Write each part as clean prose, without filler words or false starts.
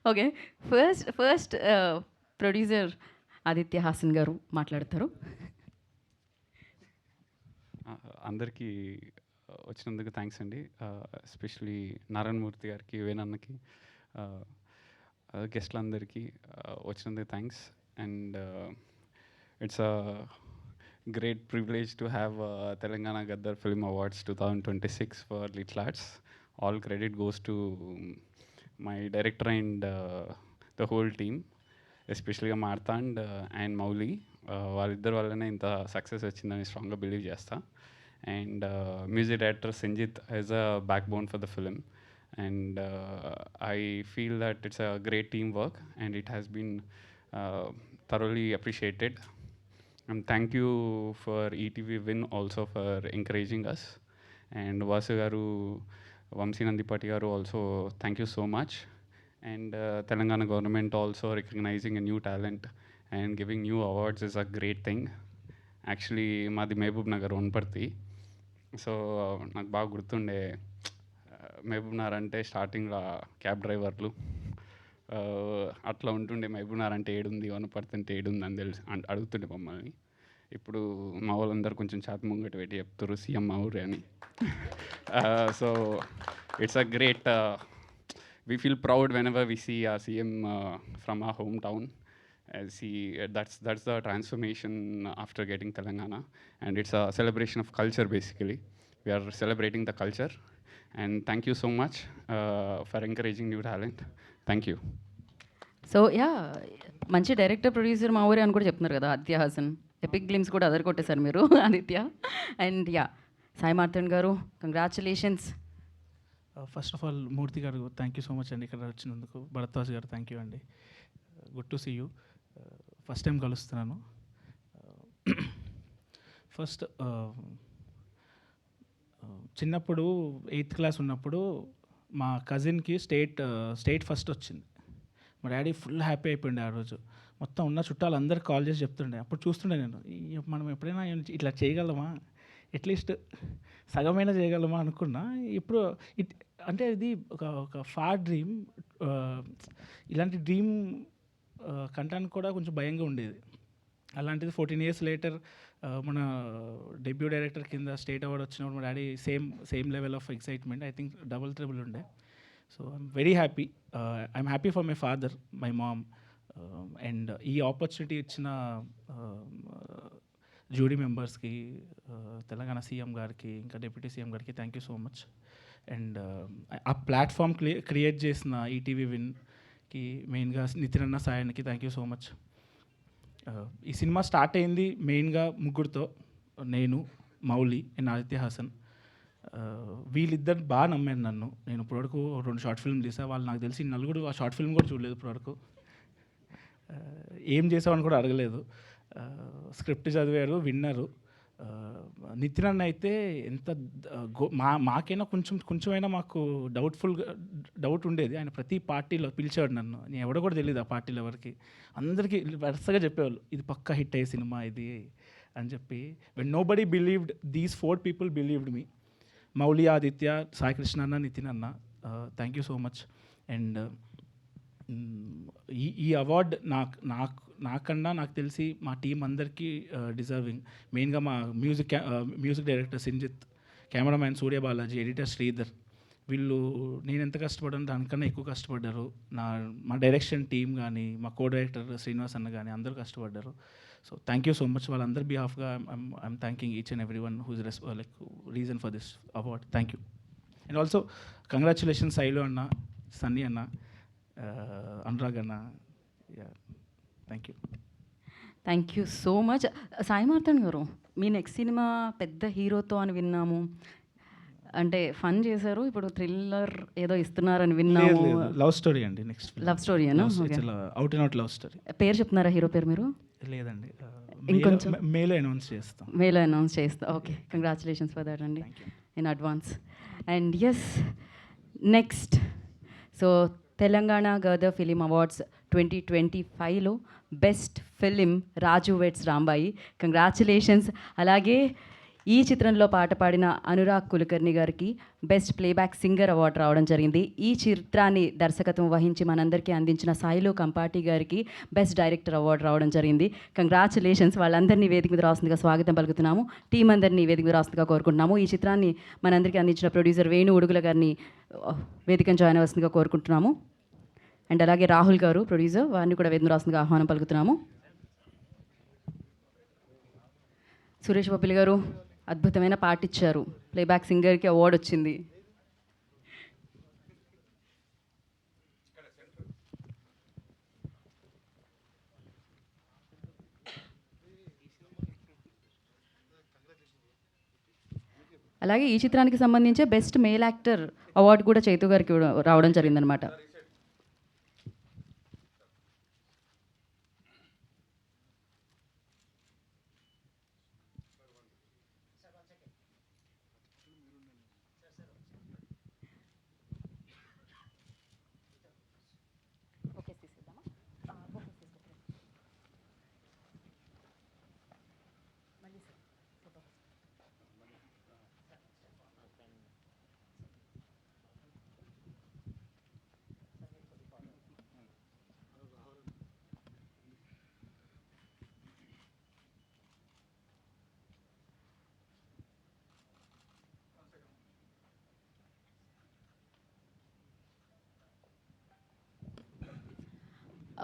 Okay. First producer Aditya Haasan గారు మాట్లాడతారు. అందరికీ వచ్చినందుకు థ్యాంక్స్ అండి. ఎస్పెషలీ నారాయణమూర్తి గారికి, వేణన్నకి, గెస్ట్లందరికీ వచ్చినందుకు thanks. And it's a great privilege to have Telangana Gaddar film awards 2026 for Little Arts. All credit goes to my director and the whole team, ఎస్పెషల్గా Marthand and Mouli. వాళ్ళిద్దరి వల్లనే ఇంత సక్సెస్ వచ్చిందని స్ట్రాంగ్గా బిలీవ్ చేస్తా. And music director Sanjith has a backbone for the film. And I feel that it's a great team work and it has been thoroughly appreciated. And thank you for ETV Win also for encouraging us. And Vasu garu, Vamsi Nandipati garu also, thank you so much. And Telangana government also recognizing a new talent and giving new awards is a great thing. Actually, మాది Mahabub Nagar Wanaparthy. So నాకు బాగా గుర్తుండే, మహబూబ్ నగర్ అంటే స్టార్టింగ్లో cab డ్రైవర్లు అట్లా ఉంటుండే. మహబూబ్ నగర్ అంటే ఏడుంది, వనపర్తి అంటే ఏడుంది అని తెలిసి అడుగుతుండే మమ్మల్ని. ఇప్పుడు మా వాళ్ళందరూ కొంచెం చేత ముంగట పెట్టి చెప్తారు సీఎం మా ఊరే అని. So it's a great, we feel proud whenever we see our CM from our hometown. That's the transformation after getting Telangana, and it's a celebration of culture basically. We are celebrating the culture, and thank you so much for encouraging new talent. Thank you. So మంచి director producer మా ఊరే అని కూడా చెప్తున్నారు కదా Aditya Haasan. Epic glimpse కూడా other కొట్టేశారు మీరు ఆదిత్య. అండ్ సాయి మార్తాండ్ గారు, కంగ్రాచులేషన్స్. ఫస్ట్ ఆఫ్ ఆల్ మూర్తి గారు థ్యాంక్ యూ సో మచ్ అండి ఇక్కడ వచ్చినందుకు. భరద్వాజ్ గారు థ్యాంక్ యూ అండి. Good to see you. First time కలుస్తున్నాను. ఫస్ట్ చిన్నప్పుడు 8th క్లాస్ ఉన్నప్పుడు మా కజిన్కి స్టేట్ ఫస్ట్ వచ్చింది. మా డాడీ ఫుల్ హ్యాపీ అయిపోయింది ఆ రోజు. మొత్తం ఉన్న చుట్టాలు అందరికి కాల్ చేసి చెప్తుండే. అప్పుడు చూస్తుండే నేను, మనం ఎప్పుడైనా ఇట్లా చేయగలమా, అట్లీస్ట్ సగమైనా చేయగలమా అనుకున్నా. ఇప్పుడు అంటే ఇది ఒక ఫార్ డ్రీమ్. ఇలాంటి డ్రీమ్ కంటానికి కూడా కొంచెం భయంగా ఉండేది. అలాంటిది 14 years లేటర్ మన డెబ్యూ డైరెక్టర్ కింద స్టేట్ అవార్డ్ వచ్చినప్పుడు మా daddy same level of excitement. I think double triple ఉండే. So I'm very happy. I'm happy for my father, my mom. And ఈ ఆపర్చునిటీ ఇచ్చిన జ్యూరీ మెంబర్స్కి, తెలంగాణ సీఎం గారికి, ఇంకా డిప్యూటీ సీఎం గారికి thank you so much. And ఆ platform create చేసిన ETV విన్కి మెయిన్గా నితిన్ అన్న, సాయానికి థ్యాంక్ యూ సో మచ్. ఈ సినిమా స్టార్ట్ అయింది మెయిన్గా ముగ్గురితో, నేను, మౌలి అండ్ ఆదిత్య హాసన్. వీళ్ళిద్దరు బాగా నమ్మాను నన్ను. నేను ఇప్పటివరకు 2 షార్ట్ ఫిల్మ్ తీసా. వాళ్ళు నాకు తెలిసి నలుగురు ఆ షార్ట్ ఫిల్మ్ కూడా చూడలేదు ఇప్పటివరకు. ఏం చేసామని కూడా అడగలేదు. స్క్రిప్ట్ చదివారు, విన్నారు. నితిన్ అన్న అయితే ఎంత మాకైనా కొంచెమైనా మాకు డౌట్ ఉండేది. ఆయన ప్రతి పార్టీలో పిలిచేవాడు నన్ను. నేను ఎవడో కూడా తెలియదు ఆ పార్టీలో ఎవరికి. అందరికీ వరుసగా చెప్పేవాళ్ళు ఇది పక్కా హిట్ అయ్యే సినిమా ఇది అని చెప్పి. When nobody believed, these 4 people believed me. Mouli, Aditya, Sai Krishna అన్న, నితిన్ అన్న, thank you so much. And ఈ అవార్డ్ నాకన్నా నాకు తెలిసి మా టీం అందరికీ డిజర్వింగ్. మెయిన్గా మా music director Sanjith, cameraman Surya Balaji, editor Sridhar. వీళ్ళు నేను ఎంత కష్టపడ్డాను దానికన్నా ఎక్కువ కష్టపడ్డారు. మా డైరెక్షన్ టీం కానీ, మా కో డైరెక్టర్ శ్రీనివాస్ అన్న కానీ అందరూ కష్టపడ్డారు. So thank you so much. వాళ్ళందరి బిహాఫ్గా I'm thanking each and every one whose reason for this award. Thank you. And also congratulations Sailu అన్న, సన్నీ అన్న, అనురాగ్ అన్న. Thank you. Thank you so much. Sai Marthand గారు, మీ నెక్స్ట్ సినిమా పెద్ద హీరోతో అని విన్నాము. అంటే ఫన్ చేశారు, ఇప్పుడు థ్రిల్లర్ ఏదో ఇస్తున్నారని విన్నాము. లవ్ స్టోరీ అండి. నెక్స్ట్ లవ్ స్టోరీ అనా? Out and out love story. పేరు చెప్తున్నారా హీరో పేరు మీరు? లేదండి, ఇంకొంచెం మేలో అనౌన్స్ చేస్తాం. మేలో అనౌన్స్ చేస్తాం. ఓకే, కంగ్రాచులేషన్స్ ఫర్ దట్ అండి in advance. And yes, next so Telangana Gaddar film awards 2025లో best film Raju weds Rambai. Congratulations. అలాగే ఈ చిత్రంలో పాట పాడిన అనురాగ్ కులకర్ణి గారికి బెస్ట్ ప్లేబ్యాక్ సింగర్ అవార్డు రావడం జరిగింది. ఈ చిత్రాన్ని దర్శకత్వం వహించి మనందరికీ అందించిన సాయిలు కంపాటి గారికి బెస్ట్ డైరెక్టర్ అవార్డు రావడం జరిగింది. కంగ్రాచులేషన్స్. వాళ్ళందరినీ వేదిక మీద రాస్తుందిగా స్వాగతం పలుకుతున్నాము. టీం అందరినీ వేదిక మీద రాస్తుందిగా కోరుకుంటున్నాము. ఈ చిత్రాన్ని మనందరికీ అందించిన ప్రొడ్యూసర్ వేణు ఉడుగుల గారిని వేదికను జాయిన్ అవ్వాల్సిందిగా కోరుకుంటున్నాము. అండ్ అలాగే రాహుల్ గారు ప్రొడ్యూసర్, వారిని కూడా వేదిక రాస్తుందిగా ఆహ్వానం పలుకుతున్నాము. సురేష్ బొబ్బిలి గారు అద్భుతమైన పాట ఇచ్చారు. ప్లేబ్యాక్ సింగర్కి అవార్డు వచ్చింది. అలాగే ఈ చిత్రానికి సంబంధించి బెస్ట్ మేల్ యాక్టర్ అవార్డు కూడా చైతు గారికి రావడం జరిగిందనమాట.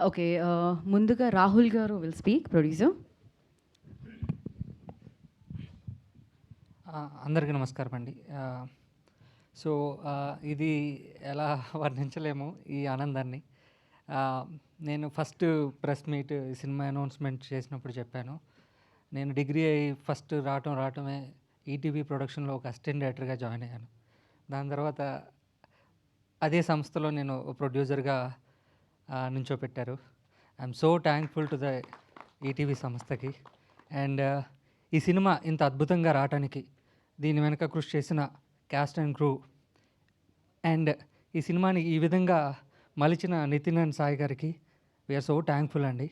ఓకే, ముందుగా రాహుల్ గారు విల్ స్పీక్, ప్రొడ్యూసర్. అందరికీ నమస్కారం అండి. సో ఇది ఎలా వర్ణించలేము ఈ ఆనందాన్ని. నేను first press meet cinema announcement చేసినప్పుడు చెప్పాను, నేను డిగ్రీ అయ్యి ఫస్ట్ రావటమే ఈటీవీ ప్రొడక్షన్లో ఒక అసిస్టెంట్ డైరెక్టర్గా జాయిన్ అయ్యాను. దాని తర్వాత అదే సంస్థలో నేను ప్రొడ్యూసర్గా నుంచోపెట్టారు. I'm so thankful to the ETV సంస్థకి. అండ్ ఈ సినిమా ఇంత అద్భుతంగా రావటానికి దీని వెనక కృషి చేసిన క్యాస్ట్ అండ్ క్రూ అండ్ ఈ సినిమాని ఈ విధంగా మలిచిన నితిన్ అండ్ సాయి గారికి వీఆర్ సో థ్యాంక్ఫుల్ అండి.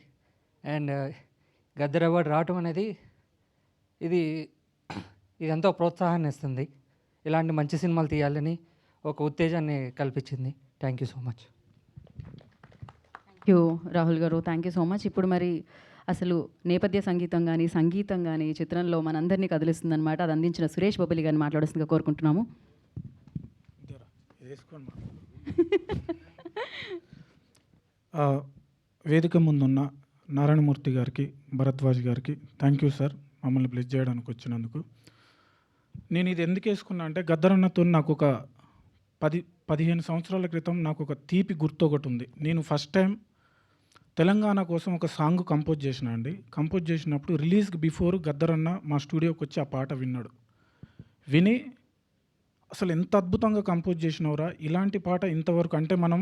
అండ్ గద్దర్ అవార్డు రావటం అనేది ఇది ఎంతో ప్రోత్సాహాన్ని ఇస్తుంది. ఇలాంటి మంచి సినిమాలు తీయాలని ఒక ఉత్తేజాన్ని కల్పించింది. Thank you so much. Thank you Rahul గారు, థ్యాంక్ యూ సో మచ్. ఇప్పుడు మరి అసలు నేపథ్య సంగీతం కానీ చిత్రంలో మనందరినీ కదిలిస్తుందన్నమాట. అది అందించిన సురేష్ బొబ్బిలి గారిని మాట్లాడాల్సిందిగా కోరుకుంటున్నాము. వేదిక ముందున్న నారాయణమూర్తి గారికి, భరద్వాజ్ గారికి థ్యాంక్ యూ సార్, మమ్మల్ని బ్లెస్ చేయడానికి వచ్చినందుకు. నేను ఇది ఎందుకు వేసుకున్నా అంటే, గద్దరన్నతో నాకు ఒక 10-15 సంవత్సరాల క్రితం నాకు ఒక తీపి గుర్తు ఒకటి ఉంది. నేను ఫస్ట్ టైం తెలంగాణ కోసం ఒక సాంగ్ కంపోజ్ చేసిన అండి. కంపోజ్ చేసినప్పుడు రిలీజ్కి బిఫోర్ గద్దరన్న మా స్టూడియోకి వచ్చి ఆ పాట విన్నాడు. విని అసలు ఎంత అద్భుతంగా కంపోజ్ చేసినవరా, ఇలాంటి పాట ఇంతవరకు, అంటే మనం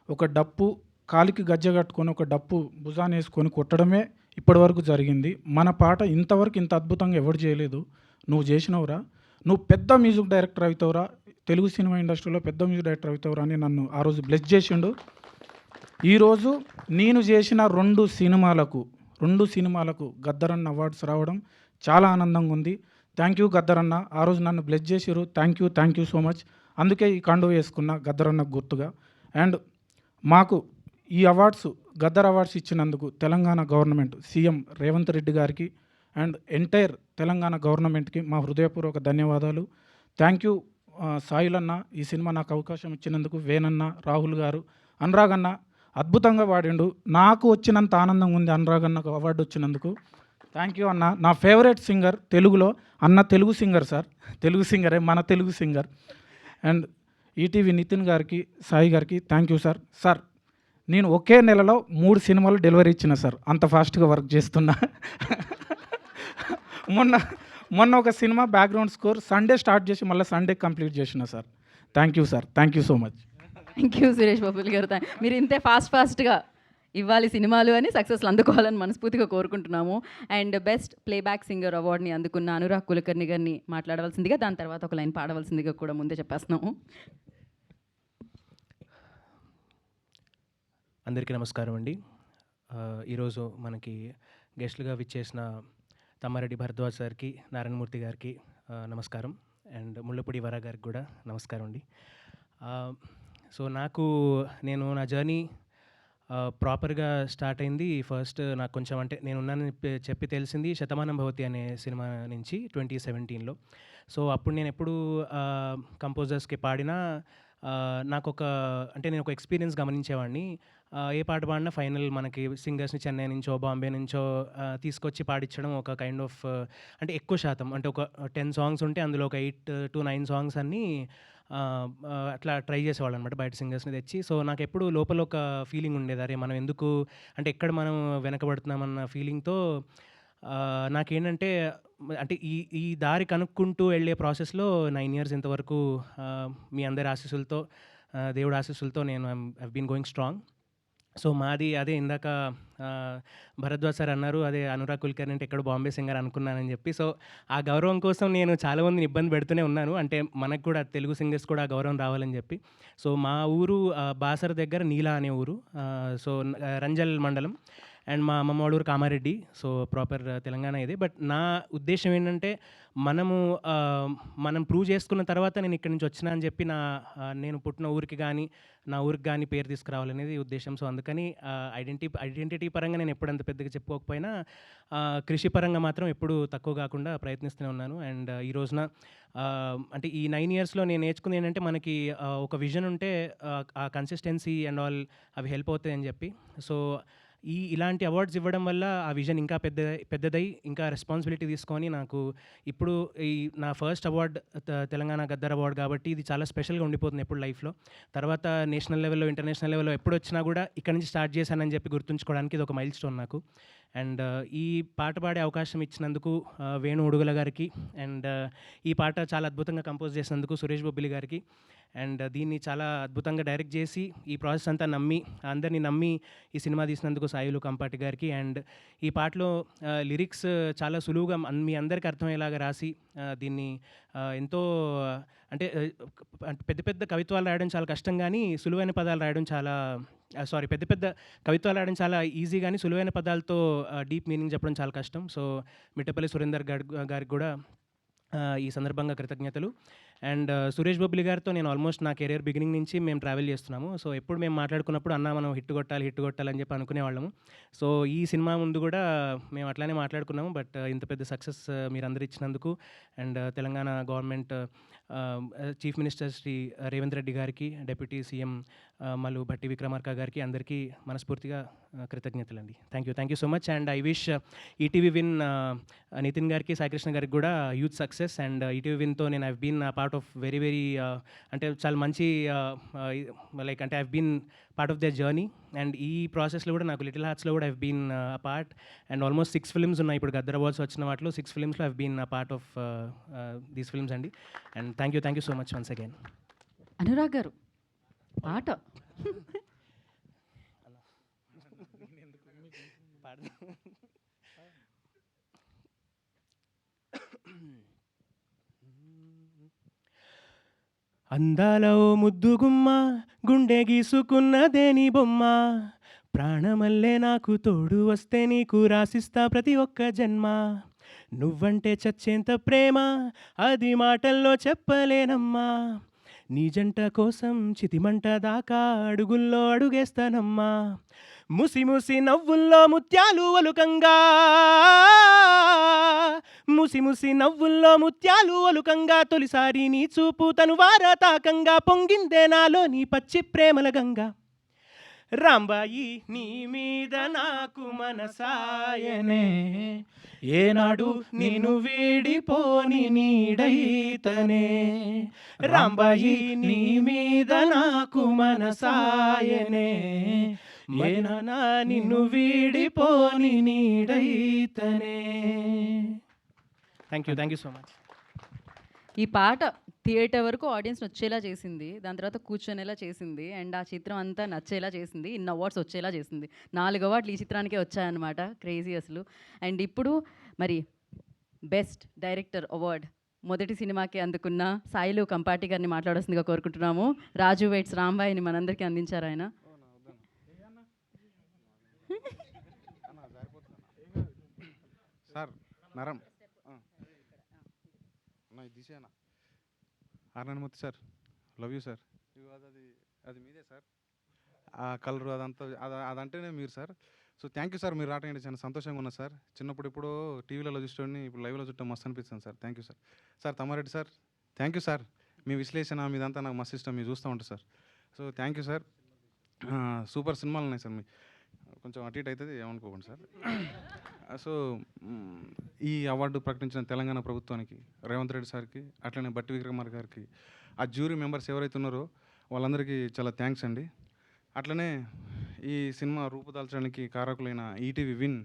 ఒక డప్పు కాలికి గజ్జ కట్టుకొని ఒక డప్పు భుజాన్ని వేసుకొని కొట్టడమే ఇప్పటివరకు జరిగింది. మన పాట ఇంతవరకు ఇంత అద్భుతంగా ఎవరు చేయలేదు, నువ్వు చేసినవురా, నువ్వు పెద్ద మ్యూజిక్ డైరెక్టర్ అవుతావురా, తెలుగు సినిమా ఇండస్ట్రీలో పెద్ద మ్యూజిక్ డైరెక్టర్ అవుతావురా అని నన్ను ఆ రోజు బ్లెస్ చేసిండు. ఈరోజు నేను చేసిన 2 సినిమాలకు గద్దరన్న అవార్డ్స్ రావడం చాలా ఆనందంగా ఉంది. థ్యాంక్ యూ గద్దరన్న, ఆ రోజు నన్ను బ్లెస్ చేసిరు. Thank you so much. అందుకే ఈ కండువ వేసుకున్న గద్దరన్నకు గుర్తుగా. అండ్ మాకు ఈ అవార్డ్స్, గద్దర్ అవార్డ్స్ ఇచ్చినందుకు తెలంగాణ గవర్నమెంట్, సీఎం రేవంత్ రెడ్డి గారికి అండ్ ఎంటైర్ తెలంగాణ గవర్నమెంట్కి మా హృదయపూర్వక ధన్యవాదాలు. థ్యాంక్ యూ సాయిలన్న, ఈ సినిమా నాకు అవకాశం ఇచ్చినందుకు. వేణన్న, రాహుల్ గారు, అనురాగ్ అన్న అద్భుతంగా పాడిండు. నాకు వచ్చినంత ఆనందంగా ఉంది అనురాగ్ అన్నకు అవార్డు వచ్చినందుకు. థ్యాంక్ యూ అన్న. నా ఫేవరెట్ సింగర్ తెలుగులో అన్న, తెలుగు సింగర్ సార్, తెలుగు సింగరే, మన Telugu singer. And ETV Nithin గారికి, సాయి గారికి థ్యాంక్ యూ సార్. సార్ నేను ఒకే నెలలో 3 సినిమాలు డెలివరీ ఇచ్చిన సార్, అంత ఫాస్ట్గా వర్క్ చేస్తున్నా. మొన్న ఒక cinema background score Sunday start చేసి మళ్ళీ సండే కంప్లీట్ చేసిన sir. Thank you sir, thank you so much. Thank you Suresh Bobbili గారు. మీరు ఇంతే ఫాస్ట్గా ఇవ్వాలి సినిమాలు అని, సక్సెస్లు అందుకోవాలని మనస్ఫూర్తిగా కోరుకుంటున్నాము. అండ్ బెస్ట్ ప్లేబ్యాక్ సింగర్ అవార్డుని అందుకున్న అనురాగ్ కులకర్ణి గారిని మాట్లాడవలసిందిగా, దాని తర్వాత ఒక లైన్ పాడవలసిందిగా కూడా ముందే చెప్పేస్తున్నాము. అందరికీ నమస్కారం అండి. ఈరోజు మనకి గెస్ట్లుగా విచ్చేసిన తమ్మారెడ్డి భరద్వాజ్ సార్కి, నారాయణమూర్తి గారికి, నమస్కారం. అండ్ ముళ్ళపూడి వర గారికి కూడా నమస్కారం అండి. సో నేను నా జర్నీ ప్రాపర్గా స్టార్ట్ అయింది. ఫస్ట్ నాకు కొంచెం అంటే నేనున్నానని చెప్పి తెలిసింది 'శతమానం భవతి' అనే సినిమా నుంచి 2017లో. సో అప్పుడు నేను ఎప్పుడు కంపోజర్స్కి పాడినా నాకొక అంటే నేను ఒక ఎక్స్పీరియన్స్ గమనించేవాడిని. ఏ పాట పాడినా ఫైనల్ మనకి సింగర్స్ని చెన్నై నుంచో బాంబే నుంచో తీసుకొచ్చి పాడించడం ఒక కైండ్ ఆఫ్ అంటే ఎక్కువ శాతం అంటే ఒక 10 సాంగ్స్ ఉంటే అందులో ఒక 8 to 9 సాంగ్స్ అన్నీ అట్లా ట్రై చేసేవాళ్ళు అనమాట బయట సింగర్స్ని తెచ్చి. సో నాకు ఎప్పుడు లోపల ఒక ఫీలింగ్ ఉండేది, అరే మనం ఎందుకు అంటే ఎక్కడ మనం వెనకబడుతున్నామన్న ఫీలింగ్తో నాకేంటంటే అంటే ఈ దారి కనుక్కుంటూ వెళ్ళే ప్రాసెస్లో 9 years ఇంతవరకు మీ అందరి ఆశీస్సులతో దేవుడి ఆశీస్సులతో నేను I been going strong. So మాది అదే ఇందాక భరద్వాజ్ సార్ అన్నారు, అదే అనురాగ్ కుల్కర్ని అంటే ఎక్కడ బాంబే సింగర్ అనుకున్నానని చెప్పి. సో ఆ గౌరవం కోసం నేను చాలామందిని ఇబ్బంది పెడుతూనే ఉన్నాను, అంటే మనకు కూడా తెలుగు సింగర్స్ కూడా ఆ గౌరవం రావాలని చెప్పి. సో మా ఊరు బాసర దగ్గర నీలా అనే ఊరు, సో రంజల్ మండలం. అండ్ మా అమ్మమ్మ వాళ్ళ ఊరు కామారెడ్డి. సో ప్రాపర్ తెలంగాణ ఇది. బట్ నా ఉద్దేశం ఏంటంటే మనం ప్రూవ్ చేసుకున్న తర్వాత నేను ఇక్కడి నుంచి వచ్చినా అని చెప్పి నేను పుట్టిన ఊరికి కానీ నా ఊరికి కానీ పేరు తీసుకురావాలనేది ఉద్దేశం. సో అందుకని ఐడెంటిటీ పరంగా నేను ఎప్పుడంత పెద్దగా చెప్పుకోకపోయినా కృషి పరంగా మాత్రం ఎప్పుడు తక్కువ కాకుండా ప్రయత్నిస్తూనే ఉన్నాను. అండ్ ఈ రోజున అంటే ఈ 9 yearsలో నేను నేర్చుకుంది ఏంటంటే మనకి ఒక విజన్ ఉంటే ఆ కన్సిస్టెన్సీ అండ్ ఆల్ అవి హెల్ప్ అవుతాయి అని చెప్పి. సో ఇలాంటి అవార్డ్స్ ఇవ్వడం వల్ల ఆ విజన్ ఇంకా పెద్దదై ఇంకా రెస్పాన్సిబిలిటీ తీసుకొని నాకు ఇప్పుడు నా first award Telangana Gaddar award కాబట్టి ఇది చాలా స్పెషల్గా ఉండిపోతుంది ఎప్పుడు లైఫ్లో. తర్వాత నేషనల్ లెవెల్లో ఇంటర్నేషనల్ లెవెల్లో ఎప్పుడు వచ్చినా కూడా ఇక్కడ నుంచి స్టార్ట్ చేశానని చెప్పి గుర్తుంచుకోవడానికి ఇది ఒక మైల్ స్టోన్ నాకు. అండ్ ఈ పాట పాడే అవకాశం ఇచ్చినందుకు వేణు ఉడుగుల గారికి, అండ్ ఈ పాట చాలా అద్భుతంగా కంపోజ్ చేసినందుకు సురేష్ బొబ్బిలి గారికి, అండ్ దీన్ని చాలా అద్భుతంగా డైరెక్ట్ చేసి ఈ ప్రాసెస్ అంతా అందరినీ నమ్మి ఈ సినిమా తీసినందుకు సాయిలు కంపాటి గారికి. అండ్ ఈ పాటలో లిరిక్స్ చాలా సులువుగా మీ అందరికీ అర్థమయ్యేలాగా రాసి దీన్ని ఎంతో అంటే పెద్ద పెద్ద కవిత్వాలు రాయడం చాలా కష్టం, కానీ సులువైన పదాలు రాయడం పెద్ద పెద్ద కవిత్వాలు రాయడం చాలా ఈజీ, కానీ సులువైన పదాలతో డీప్ మీనింగ్ చెప్పడం చాలా కష్టం. సో మిట్టపల్లి సురేందర్ గారికి కూడా ఈ సందర్భంగా కృతజ్ఞతలు. అండ్ సురేష్ బొబ్బిలి గారితో నేను ఆల్మోస్ట్ నా కెరీర్ బిగినింగ్ నుంచి మేము ట్రావెల్ చేస్తున్నాము. సో ఎప్పుడు మేము మాట్లాడుకున్నప్పుడు మనం హిట్ కొట్టాలని చెప్పి అనుకునేవాళ్ళము. సో ఈ సినిమా ముందు కూడా మేము అట్లానే మాట్లాడుకున్నాము. బట్ ఇంత పెద్ద సక్సెస్ మీరందరూ ఇచ్చినందుకు and Telangana government chief minister Shri Revanth Reddy గారికి, డిప్యూటీ సీఎం మల్లు భట్టి విక్రమార్క గారికి అందరికీ మనస్ఫూర్తిగా కృతజ్ఞతలండి. Thank you so much. And I wish ETV win Nitin గారికి, సాయికృష్ణ గారికి కూడా యూత్ సక్సెస్. అండ్ ఈటీవీ విన్తో నేను I've been part of very అంటే చాలా మంచి లైక్ అంటే I've been part of their journey. And ఈ ప్రాసెస్లో కూడా నాకు లిటిల్ హార్ట్స్లో కూడా I've been part. And almost 6 films ఉన్నాయి ఇప్పుడు గద్దర్ అవార్డ్స్ వచ్చిన వాటిలో 6 filmsలో I've been part of these films అండి. And thank you so much once again. Anurag గారు పాట అందాల ఓ ముద్దుగుమ్మ, గుండె గీసుకున్నదేని బొమ్మ, ప్రాణమల్లే నాకు తోడు వస్తే నీకు రాసిస్తా ప్రతి ఒక్క జన్మ. నువ్వంటే చచ్చేంత ప్రేమ అది మాటల్లో చెప్పలేనమ్మా, నీ జంట కోసం చితిమంట దాకా అడుగుల్లో అడుగేస్తానమ్మా. ముసి ముసి నవ్వుల్లో ముత్యాలు ఒలుకంగా, ముసి ముసి నవ్వుల్లో ముత్యాలు ఒలుకంగా, తొలిసారి నీ చూపు తను వారతాకంగా పొంగిందే నాలో నీ పచ్చి ప్రేమల గంగా. రాంబాయి నీ మీద నాకు మనసాయనే, ఏనాడు నిన్ను వీడిపోని నీడైతనే. రాంబాయి నీ మీద నాకు మనసాయనే, ఏనానా నిన్ను వీడిపోని నీడైతనే. Thank you so much. ఈ పాట థియేటర్ వరకు ఆడియన్స్ వచ్చేలా చేసింది, దాని తర్వాత కూర్చొనేలా చేసింది, అండ్ ఆ చిత్రం అంతా నచ్చేలా చేసింది, ఇన్ని అవార్డ్స్ వచ్చేలా చేసింది. 4 అవార్డులు ఈ చిత్రానికే వచ్చాయన్నమాట, క్రేజీ అసలు. అండ్ ఇప్పుడు మరి బెస్ట్ డైరెక్టర్ అవార్డ్ మొదటి సినిమాకి అందుకున్న సాయిలు కంపాటి గారిని మాట్లాడాల్సిందిగా కోరుకుంటున్నాము. రాజు వెయిట్స్ రాంబాయిని మనందరికీ అందించారు ఆయన. సార్ నరం అన్న ఇది తీసేయనా ఆర్నామూర్తి సార్, లవ్ యూ సార్. అది అది మీదే సార్, ఆ కలరు అదంతా అదంటేనే మీరు sir. So thank you sir, మీరు రావటం చాలా సంతోషంగా ఉన్నా సార్. చిన్నప్పుడు ఇప్పుడు టీవీలలో చూసుకోండి, ఇప్పుడు లైవ్లో చూడటం మస్తు అనిపిస్తుంది sir. Thank you sir. Sir Tammareddy sir, thank you sir. మీ విశ్లేషణ మీదంతా నాకు మస్తు ఇష్టం, మీరు చూస్తూ ఉంటారు sir. So thank you sir. Super సినిమాలు ఉన్నాయి సార్. మీ కొంచెం అటు ఇటు అవుతుంది, ఏమనుకోకండి సార్. సో ఈ అవార్డు ప్రకటించిన తెలంగాణ ప్రభుత్వానికి, రేవంత్ రెడ్డి సార్కి, అట్లనే బట్టి విక్రమార్ గారికి, ఆ జ్యూరీ మెంబర్స్ ఎవరైతే ఉన్నారో వాళ్ళందరికీ చాలా థ్యాంక్స్ అండి. అట్లనే ఈ సినిమా రూపుదాల్చడానికి కారకులైన ఈటీవీ విన్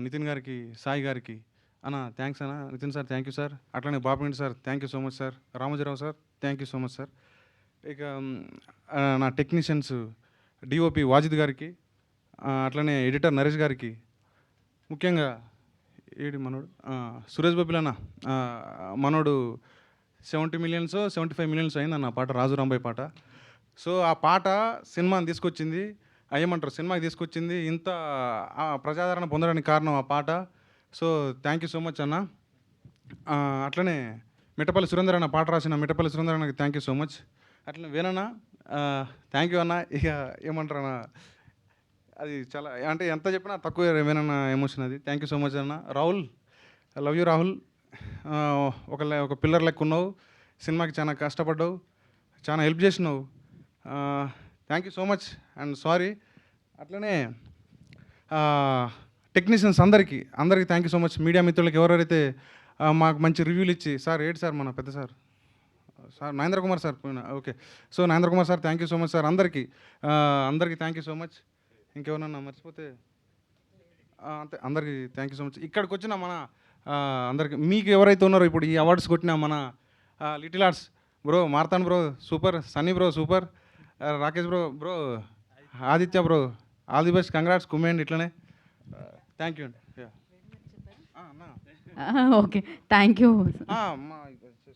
నితిన్ గారికి, సాయి గారికి అన్న థ్యాంక్స్ అన్న. Nitin sir thank you sir. అట్లనే Bapireddy sir thank you so much sir. Ramojirao sir thank you so much sir. ఇక నా టెక్నీషియన్స్ డిఓపి వాజిద్ గారికి, అట్లనే ఎడిటర్ నరేష్ గారికి, ముఖ్యంగా ఏడి మనోడు సురేష్ బాబులన్న, మనోడు 70 millions 75 millions అయిందన్న పాట, రాజు రాంబాయ్ పాట. సో ఆ పాట సినిమాని తీసుకొచ్చింది, ఏమంటారు సినిమాకి తీసుకొచ్చింది, ఇంత ప్రజాదరణ పొందడానికి కారణం ఆ పాట. So thank you so much అన్న. అట్లనే మిట్టపల్లి సురేందర్ అన్న పాట రాసిన మిట్టపల్లి సురేందర్ అన్నకి థ్యాంక్ యూ సో మచ్. అట్లనే వేనన్న థ్యాంక్ యూ అన్న. ఇక ఏమంటారు అన్న, అది చాలా అంటే ఎంత చెప్పినా తక్కువ, వేనన్న ఎమోషన్ అది. థ్యాంక్ యూ సో మచ్ అన్న. Rahul, love you Rahul. ఒక పిల్లర్ లెక్క ఉన్నావు, సినిమాకి చాలా కష్టపడ్డావు, చాలా హెల్ప్ చేసినావు. Thank you so much and sorry. అట్లనే టెక్నీషియన్స్ అందరికీ thank you so much. Media మిత్రులకి ఎవరైతే మాకు మంచి రివ్యూలు ఇచ్చి, సార్ ఏంటి సార్ మన పెద్ద sir Narendra Kumar sir okay. So Narendra Kumar sir thank you so much sir. అందరికీ థ్యాంక్ యూ సో మచ్. ఇంకేమన్నా మర్చిపోతే అంతే, అందరికీ థ్యాంక్ యూ సో మచ్. ఇక్కడికి వచ్చిన మన అందరికి, మీకు ఎవరైతే ఉన్నారో ఇప్పుడు ఈ అవార్డ్స్ కొట్టిన మన little arts bro, Marthan bro super, Sunny bro super, Rakesh bro, Aditya bro all the best, congrats కుమేండ్. ఇట్లనే థ్యాంక్ యూ అండి. Okay, thank you.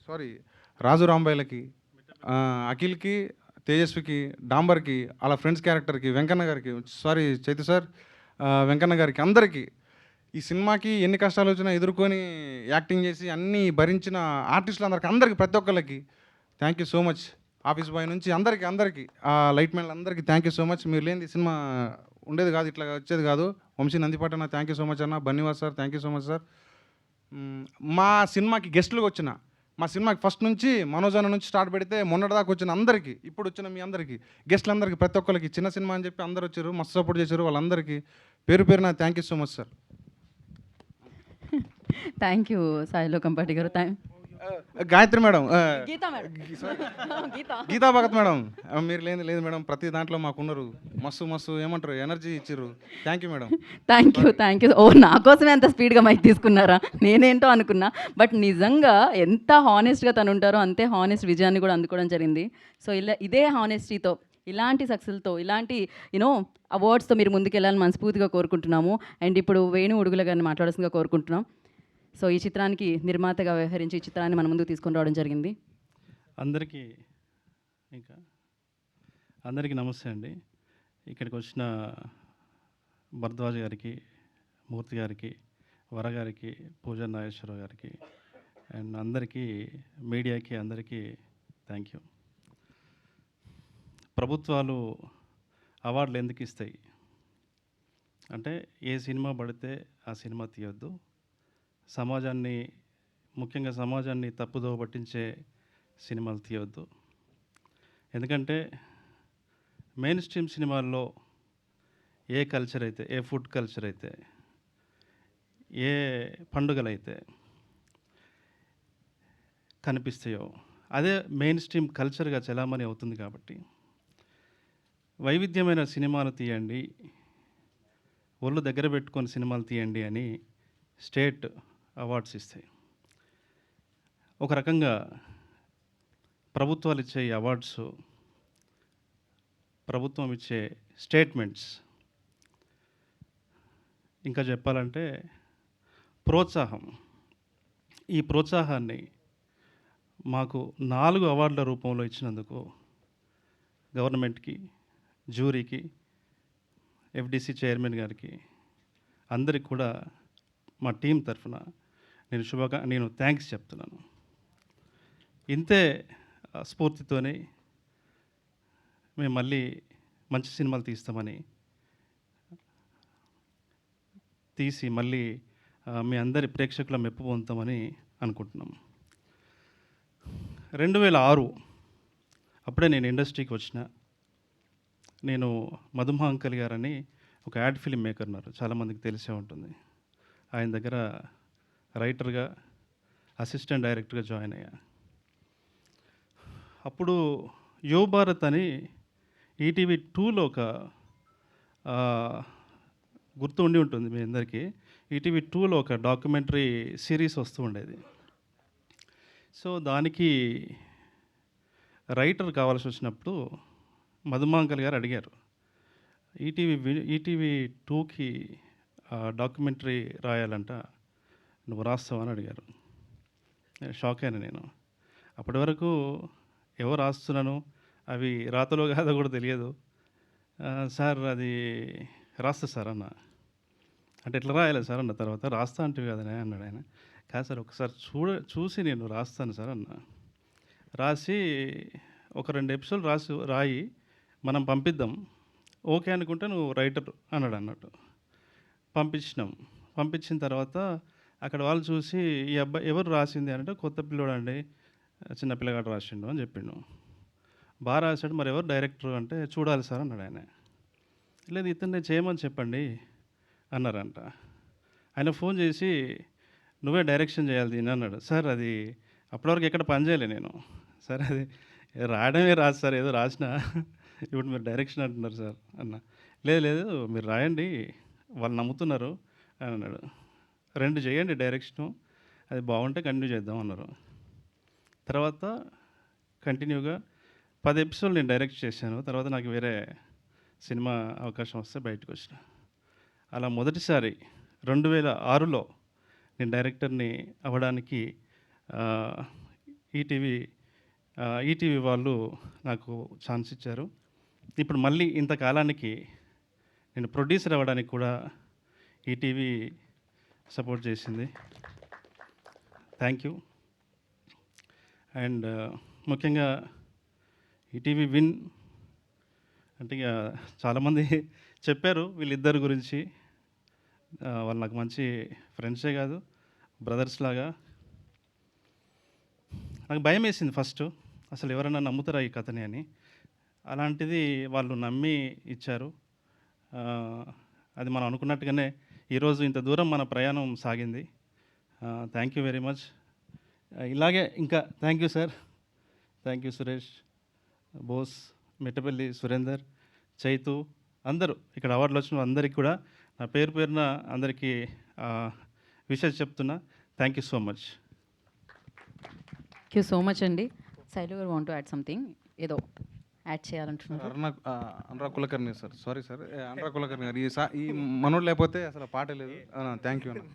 Sorry, Raju రాంబాయిలకి, అఖిల్కి, తేజస్వికి, డాంబర్కి, అలా ఫ్రెండ్స్ క్యారెక్టర్కి, వెంకన్న గారికి, సారీ చైతు సార్, వెంకన్న గారికి, అందరికీ ఈ సినిమాకి ఎన్ని కష్టాలు వచ్చినా ఎదుర్కొని యాక్టింగ్ చేసి అన్నీ భరించిన ఆర్టిస్టులు అందరికీ ప్రతి ఒక్కరికి thank you so much. Office boy నుంచి అందరికీ లైట్ మ్యాన్లు అందరికీ థ్యాంక్ యూ సో మచ్. మీరు లేని ఈ సినిమా ఉండేది కాదు, ఇట్లా వచ్చేది కాదు. వంశీ నందిపాట అన్న థ్యాంక్ యూ సో మచ్ అన్న. Bunny Vas sir thank you so much sir. మా సినిమాకి గెస్టులుగా వచ్చిన, మా సినిమాకి ఫస్ట్ నుంచి మనోజ్ అన్న నుంచి స్టార్ట్ పెడితే మొన్నటిదాకా వచ్చిన అందరికీ, ఇప్పుడు వచ్చిన మీ అందరికీ, గెస్టులందరికీ, ప్రతి ఒక్కరికి, చిన్న సినిమా అని చెప్పి అందరు వచ్చారు, మస్తు సపోర్ట్ చేశారు, వాళ్ళందరికీ పేరు పేరున thank you so much sir. Thank you సాయిలో కంపాటి గారు. Gayatri madam, Geetha madam, Geetha Bhagat madam, మీరు లేదు మేడం, ప్రతి దాంట్లో మాకున్నారు, మస్తు ఏమంటారు ఎనర్జీ ఇచ్చారు. Thank you madam. Thank you. ఓ, నా కోసమే అంత స్పీడ్గా మైక్ తీసుకున్నారా? నేనేంటో అనుకున్నా, బట్ నిజంగా ఎంత హానెస్ట్గా తను ఉంటారో అంతే హానెస్ట్ విజయాన్ని కూడా అందుకోవడం జరిగింది. సో ఇదే హానెస్టీతో, ఇలాంటి సక్సెస్తో, ఇలాంటి అవార్డ్స్తో మీరు ముందుకెళ్ళాలని మనస్ఫూర్తిగా కోరుకుంటున్నాము. అండ్ ఇప్పుడు వేణు ఉడుగుల గారిని మాట్లాడాల్సిందిగా కోరుకుంటున్నాం. సో ఈ చిత్రానికి నిర్మాతగా వ్యవహరించి ఈ చిత్రాన్ని మన ముందుకు తీసుకొని రావడం జరిగింది. అందరికీ నమస్తే అండి. ఇక్కడికి వచ్చిన భరద్వాజ్ గారికి, మూర్తి గారికి, వర గారికి, పూజా నాగేశ్వరరావు గారికి అండ్ అందరికీ, మీడియాకి అందరికీ థ్యాంక్ యూ. ప్రభుత్వాలు అవార్డులు ఎందుకు ఇస్తాయి అంటే, ఏ సినిమా పడితే ఆ సినిమా తీయొద్దు, ముఖ్యంగా సమాజాన్ని తప్పుదోవ పట్టించే సినిమాలు తీయొద్దు. ఎందుకంటే మెయిన్ స్ట్రీమ్ సినిమాల్లో ఏ కల్చర్ అయితే, ఏ ఫుడ్ కల్చర్ అయితే, ఏ పండుగలైతే కనిపిస్తాయో అదే మెయిన్ స్ట్రీమ్ కల్చర్గా చలామణి అవుతుంది. కాబట్టి వైవిధ్యమైన సినిమాలు తీయండి, ఒళ్ళు దగ్గర పెట్టుకొని సినిమాలు తీయండి అని స్టేట్ అవార్డ్స్ ఇస్తాయి. ఒక రకంగా ప్రభుత్వాలు ఇచ్చే అవార్డ్స్, ప్రభుత్వం ఇచ్చే స్టేట్మెంట్స్, ఇంకా చెప్పాలంటే ప్రోత్సాహం. ఈ ప్రోత్సాహాన్ని మాకు 4 అవార్డుల రూపంలో ఇచ్చినందుకు గవర్నమెంట్కి, జ్యూరీకి, ఎఫ్డిసి చైర్మన్ గారికి, అందరికి కూడా మా టీం తరఫున నేను థ్యాంక్స్ చెప్తున్నాను. ఇంతే స్ఫూర్తితోని మేము మళ్ళీ మంచి సినిమాలు తీస్తామని తీసి మళ్ళీ మీ అందరి ప్రేక్షకుల మెప్పు పొందుతామని అనుకుంటున్నాం. 2006 అప్పుడే నేను ఇండస్ట్రీకి వచ్చిన. నేను మధుమహాంకల్ గారని ఒక యాడ్ ఫిల్మ్ మేకర్ ఉన్నారు, చాలామందికి తెలిసే ఉంటుంది. ఆయన దగ్గర రైటర్గా, అసిస్టెంట్ డైరెక్టర్గా జాయిన్ అయ్యా. అప్పుడు యువ భారత్ అని ఈటీవీ 2లో ఒక గుర్తు ఉండి ఉంటుంది మీ అందరికీ. ఈటీవీ 2లో ఒక డాక్యుమెంటరీ సిరీస్ వస్తూ ఉండేది. సో దానికి రైటర్ కావాల్సి వచ్చినప్పుడు మధుమాంకల్ గారు అడిగారు, ఈటీవీ 2కి డాక్యుమెంటరీ రాయాలంట, నువ్వు రాస్తావా అని అడిగారు. షాక్ అయినా నేను. అప్పటి వరకు ఎవరు రాస్తున్నాను, అవి రాతలో కాదో కూడా తెలియదు. సార్ అది రాస్తా సార్ అన్న. అంటే ఎట్లా రాయాలి సార్ అన్న. తర్వాత రాస్తా అంటే కదనే అన్నాడు ఆయన. కాదు సార్ ఒకసారి చూసి నేను రాస్తాను సార్ అన్న. రాసి ఒక 2 ఎపిసోడ్ రాయి మనం పంపిద్దాం, ఓకే అనుకుంటే నువ్వు రైటర్ అన్నాడు అన్నట్టు. పంపించిన తర్వాత అక్కడ వాళ్ళు చూసి ఈ అబ్బాయి ఎవరు రాసింది అంటే కొత్త పిల్లోడు అండి, చిన్న పిల్లగాడు రాసిండు అని చెప్పిండు. బాగా రాశాడు, మరి ఎవరు డైరెక్టర్ అంటే చూడాలి సార్ అన్నాడు ఆయన. లేదు ఇతన్ని చేయమని చెప్పండి అన్నారంట. ఆయన ఫోన్ చేసి నువ్వే డైరెక్షన్ చేయాలి దీన్ని అన్నాడు. సార్ అది అప్పటివరకు ఎక్కడ పని చేయలే నేను. సార్ అది రాయడమే రాదు సార్, ఏదో రాసిన, ఇప్పుడు మీరు డైరెక్షన్ అంటున్నారు సార్ అన్న. లేదు మీరు రాయండి, వాళ్ళు నమ్ముతున్నారు అని అన్నాడు. 2 చేయండి డైరెక్షను, అది బాగుంటే కంటిన్యూ చేద్దాం అన్నారు. తర్వాత కంటిన్యూగా 10 ఎపిసోడ్లు నేను డైరెక్ట్ చేశాను. తర్వాత నాకు వేరే సినిమా అవకాశం వస్తే బయటకు వచ్చిన. అలా మొదటిసారి 2006లో నేను డైరెక్టర్ని అవ్వడానికి ఈటీవీ వాళ్ళు నాకు ఛాన్స్ ఇచ్చారు. ఇప్పుడు మళ్ళీ ఇంతకాలానికి నేను ప్రొడ్యూసర్ అవ్వడానికి కూడా ఈటీవీ సపోర్ట్ చేసింది. Thank you. అండ్ ముఖ్యంగా ఈటీవీ విన్ అంటే ఇక చాలామంది చెప్పారు వీళ్ళిద్దరి గురించి. వాళ్ళు నాకు మంచి ఫ్రెండ్సే కాదు, బ్రదర్స్ లాగా. నాకు భయం వేసింది ఫస్ట్, అసలు ఎవరైనా నమ్ముతారా ఈ కథని అని. అలాంటిది వాళ్ళు నమ్మి ఇచ్చారు. అది మనం అనుకున్నట్టుగానే ఈరోజు ఇంత దూరం మన ప్రయాణం సాగింది. Thank you very much. ఇలాగే ఇంకా thank you sir, thank you Suresh, Bose, Mettapalli Surender, Chaitu, అందరూ ఇక్కడ అవార్డులు వచ్చిన అందరికీ కూడా నా పేరున అందరికీ విషెస్ చెప్తున్నా. Thank you so much. Thank you so much అండి. శైలు గారు వాంట్ టు యాడ్ సంథింగ్, ఏదో యాడ్ చేయాలంటున్నారు. Anurag Kulkarni sir, sorry sir, Anurag Kulkarni గారు ఈ మనోడు లేకపోతే అసలు పాట లేదు. థ్యాంక్ యూ అన్న.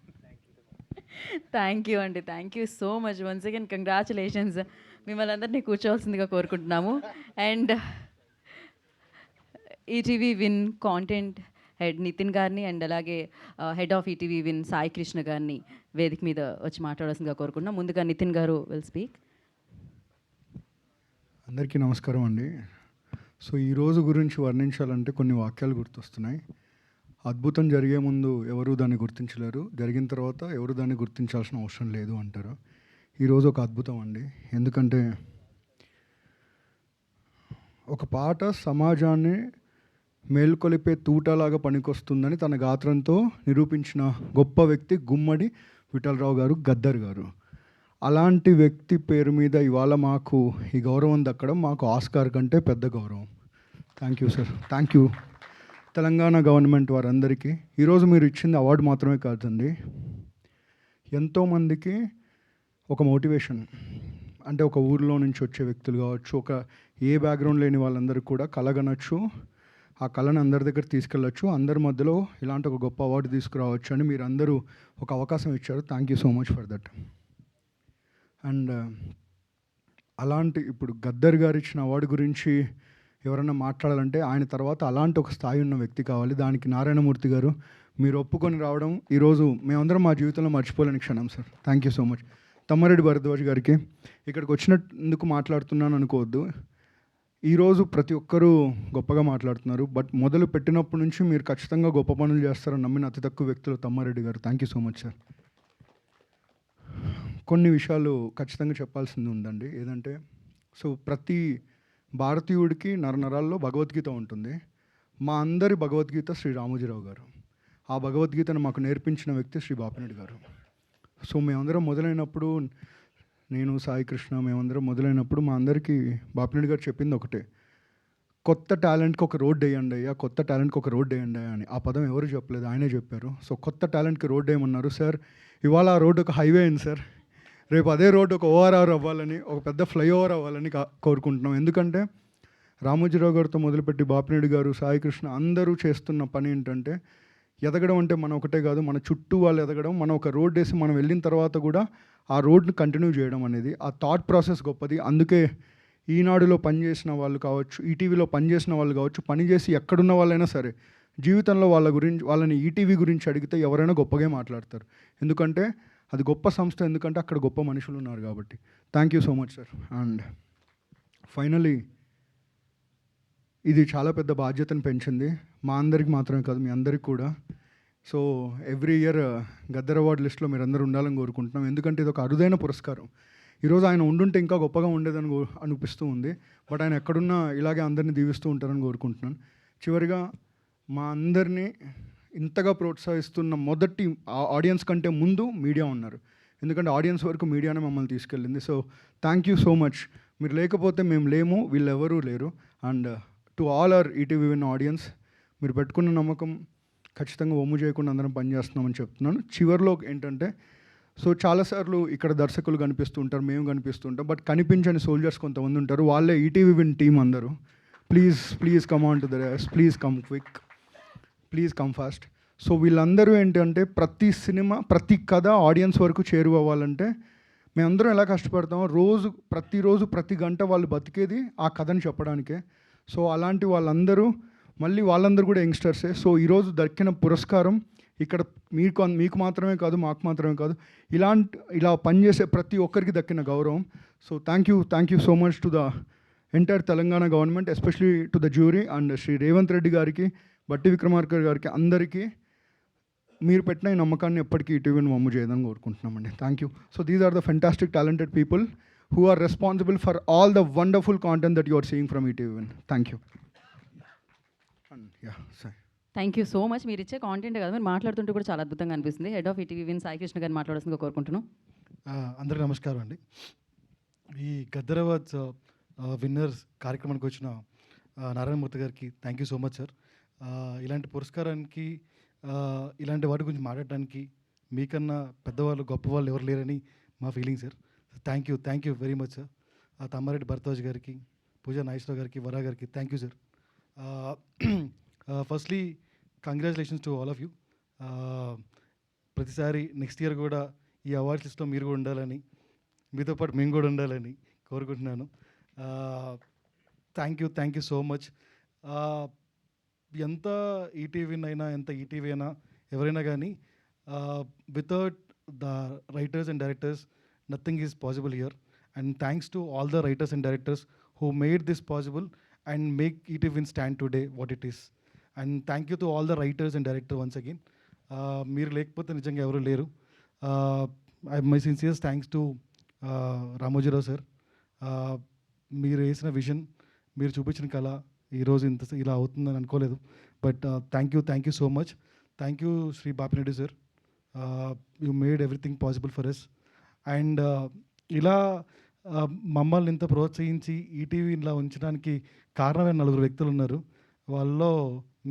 థ్యాంక్ యూ అండి, thank you so much. Once again congratulations. మిమ్మల్ని అందరినీ కూర్చోవాల్సిందిగా కోరుకుంటున్నాము. And ETV win content head Nitin గారిని అండ్ అలాగే head of ETV win Sai Krishna గారిని వేదిక మీద వచ్చి మాట్లాడాల్సిందిగా కోరుకుంటున్నాం. ముందుగా నితిన్ గారు విల్ స్పీక్. అందరికీ నమస్కారం అండి. సో ఈరోజు గురించి వర్ణించాలంటే కొన్ని వాక్యాలు గుర్తొస్తున్నాయి. అద్భుతం జరిగే ముందు ఎవరు దాన్ని గుర్తించలేరు, జరిగిన తర్వాత ఎవరు దాన్ని గుర్తించాల్సిన అవసరం లేదు అంటారు. ఈరోజు ఒక అద్భుతం అండి. ఎందుకంటే ఒక పాట సమాజాన్ని మేల్కొలిపే తూటలాగా పనికొస్తుందని తన గాత్రంతో నిరూపించిన గొప్ప వ్యక్తి గుమ్మడి విఠలరావు గారు, గద్దర్ గారు. అలాంటి వ్యక్తి పేరు మీద ఇవాళ మాకు ఈ గౌరవం దక్కడం మాకు ఆస్కార్ కంటే పెద్ద గౌరవం. Thank you sir, thank you Telangana government వారందరికీ. ఈరోజు మీరు ఇచ్చింది అవార్డు మాత్రమే కాదండి, ఎంతోమందికి ఒక మోటివేషన్. అంటే ఒక ఊరిలో నుంచి వచ్చే వ్యక్తులు కావచ్చు, ఒక ఏ బ్యాక్గ్రౌండ్ లేని వాళ్ళందరికీ కూడా కలగనొచ్చు, ఆ కళను అందరి దగ్గర తీసుకెళ్ళచ్చు, అందరి మధ్యలో ఇలాంటి ఒక గొప్ప అవార్డు తీసుకురావచ్చు అని మీరు అందరూ ఒక అవకాశం ఇచ్చారు. Thank you so much for that. And అలాంటి ఇప్పుడు గద్దర్ గారు ఇచ్చిన అవార్డు గురించి ఎవరైనా మాట్లాడాలంటే ఆయన తర్వాత అలాంటి ఒక స్థాయి ఉన్న వ్యక్తి కావాలి. దానికి నారాయణమూర్తి గారు మీరు ఒప్పుకొని రావడం ఈరోజు మేమందరం మా జీవితంలో మర్చిపోలేని క్షణం sir. Thank you so much. Tammareddy Bharadwaj గారికి. ఇక్కడికి వచ్చినందుకు మాట్లాడుతున్నాను అనుకోవద్దు. ఈరోజు ప్రతి ఒక్కరూ గొప్పగా మాట్లాడుతున్నారు, బట్ మొదలు పెట్టినప్పటి నుంచి మీరు ఖచ్చితంగా గొప్ప పనులు చేస్తారని నమ్మిన అతి తక్కువ వ్యక్తులు తమ్మారెడ్డి గారు. Thank you so much sir. కొన్ని విషయాలు ఖచ్చితంగా చెప్పాల్సింది ఉందండి. ఏదంటే, సో ప్రతి భారతీయుడికి నరనరాల్లో భగవద్గీత ఉంటుంది. మా అందరి భగవద్గీత శ్రీ రామోజీరావు గారు. ఆ భగవద్గీతను మాకు నేర్పించిన వ్యక్తి శ్రీ బాపిరెడ్డి గారు. సో మేమందరం మొదలైనప్పుడు, నేను సాయి కృష్ణ మేమందరం మొదలైనప్పుడు మా అందరికీ బాపిరెడ్డి గారు చెప్పింది ఒకటే, కొత్త టాలెంట్కి ఒక రోడ్ వేయండి అయ్యా, కొత్త టాలెంట్కి ఒక రోడ్ వేయండి అయ్యా అని. ఆ పదం ఎవరు చెప్పలేదు, ఆయనే చెప్పారు. సో కొత్త టాలెంట్కి రోడ్ వేయమన్నారు సార్. ఇవాళ ఆ రోడ్ ఒక హైవే అయింది సార్. రేపు అదే రోడ్ ఒక ఓఆర్ఆర్ అవ్వాలని, ఒక పెద్ద ఫ్లైఓవర్ అవ్వాలని కోరుకుంటున్నాం. ఎందుకంటే రామోజీరావు గారితో మొదలుపెట్టి బాపిరెడ్డి గారు, సాయి కృష్ణ అందరూ చేస్తున్న పని ఏంటంటే, ఎదగడం అంటే మనం ఒకటే కాదు, మన చుట్టూ వాళ్ళు ఎదగడం, మనం ఒక రోడ్ వేసి మనం వెళ్ళిన తర్వాత కూడా ఆ రోడ్ని కంటిన్యూ చేయడం అనేది, ఆ థాట్ ప్రాసెస్ గొప్పది. అందుకే ఈనాడులో పనిచేసిన వాళ్ళు కావచ్చు, ఈటీవీలో పనిచేసిన వాళ్ళు కావచ్చు, పనిచేసి ఎక్కడున్న వాళ్ళైనా సరే జీవితంలో వాళ్ళని ఈటీవీ గురించి అడిగితే ఎవరైనా గొప్పగా మాట్లాడతారు. ఎందుకంటే అది గొప్ప సంస్థ, ఎందుకంటే అక్కడ గొప్ప మనుషులు ఉన్నారు కాబట్టి. Thank you so much sir. And finally ఇది చాలా పెద్ద బాధ్యతను పెంచింది, మా అందరికి మాత్రమే కాదు మీ అందరికి కూడా. So every year Gaddar award లిస్ట్లో మీరు అందరూ ఉండాలని కోరుకుంటున్నాం. ఎందుకంటే ఇది ఒక అరుదైన పురస్కారం. ఈరోజు ఆయన ఉండుంటే ఇంకా గొప్పగా ఉండేదని అనిపిస్తూ ఉంది. బట్ ఆయన ఎక్కడున్నా ఇలాగే అందరినీ దీవిస్తూ ఉంటారని కోరుకుంటున్నాను. చివరిగా మా అందరినీ ఇంతగా ప్రోత్సహిస్తున్న మొదటి ఆడియన్స్ కంటే ముందు మీడియా ఉన్నారు. ఎందుకంటే ఆడియన్స్ వరకు మీడియానే మమ్మల్ని తీసుకెళ్ళింది. So thank you so much. మీరు లేకపోతే మేము లేము, వీళ్ళెవరూ లేరు. And to all our ETV win audience, మీరు పెట్టుకున్న నమ్మకం ఖచ్చితంగా ఒమ్ము చేయకుండా అందరం పనిచేస్తున్నామని చెప్తున్నాను. చివరిలో ఏంటంటే, సో చాలాసార్లు ఇక్కడ దర్శకులు కనిపిస్తూ ఉంటారు, మేము కనిపిస్తూ ఉంటాం, బట్ కనిపించని సోల్జర్స్ కొంతమంది ఉంటారు. వాళ్ళే ఈటీవీ విన్ టీం అందరూ. Please come on to the race, please come quick, please come fast. So వీళ్ళందరూ ఏంటంటే, ప్రతి సినిమా ప్రతి కథ ఆడియన్స్ వరకు చేరువవ్వాలంటే మేమందరం ఎలా కష్టపడతామో, ప్రతిరోజు ప్రతి గంట వాళ్ళు బతికేది ఆ కథను చెప్పడానికే. సో అలాంటి వాళ్ళందరూ కూడా యంగ్స్టర్సే. సో ఈరోజు దక్కిన పురస్కారం ఇక్కడ మీకు మాత్రమే కాదు, మాకు మాత్రమే కాదు, ఇలా పనిచేసే ప్రతి ఒక్కరికి దక్కిన గౌరవం. So thank you so much to the entire Telangana government, especially to the jury and Shri Revanth Reddy గారికి, బట్టి విక్రమార్క గారికి, అందరికీ మీరు పెట్టిన ఈ నమ్మకాన్ని ఎప్పటికీ ఈటీవీని మమ్ము చేయదని కోరుకుంటున్నామండి. Thank you. So these are the fantastic talented people who are responsible for all the wonderful content that you are seeing from ETV. Thank you. And yeah, sorry. Thank you so much. మీరు ఇచ్చే content కదా, మీరు మాట్లాడుతుంటే కూడా చాలా అద్భుతంగా అనిపిస్తుంది. Head of ETV win Sai Krishna గారిని మాట్లాడాల్సిందిగా కోరుకుంటున్నాం. అందరికీ నమస్కారం అండి. ఈ గద్దర్ అవార్డ్స్ విన్నర్స్ కార్యక్రమానికి వచ్చిన నారాయణమూర్తి గారికి thank you so much sir. ఇలాంటి పురస్కారానికి, ఇలాంటి వాటి గురించి మాట్లాడడానికి మీకన్నా పెద్దవాళ్ళు గొప్పవాళ్ళు ఎవరు లేరని మా feeling sir. Thank you very much sir. Tammareddy Bharadwaj గారికి, పూజా నాగేశ్వరరావు గారికి, వరా గారికి thank you sir. Firstly congratulations to all of you. ప్రతిసారి నెక్స్ట్ ఇయర్ కూడా ఈ అవార్డ్స్ లిస్ట్లో మీరు కూడా ఉండాలని, మీతో పాటు మేము కూడా ఉండాలని కోరుకుంటున్నాను. Thank you so much. ఎంత ఈటీవీ అయినా, ఎంత ఈటీవీ అయినా, ఎవరైనా కానీ without the writers and directors nothing is possible here, and thanks to all the writers and directors who made this possible and make ETV stand today what it is. And thank you to all the writers and directors once again. Meer lekapothe nijanga evaru leru. My sincere thanks to Ramojirao sir. Meer vesina vision, meer chupichina kala ee roju inta ila avutundani anukoledu, but thank you so much. Thank you Sri Bapireddy sir. You made everything possible for us. And ఇలా మమ్మల్ని ఇంత ప్రోత్సహించి ETV ఇలా ఉంచడానికి కారణమైన 4 వ్యక్తులు ఉన్నారు. వాళ్ళలో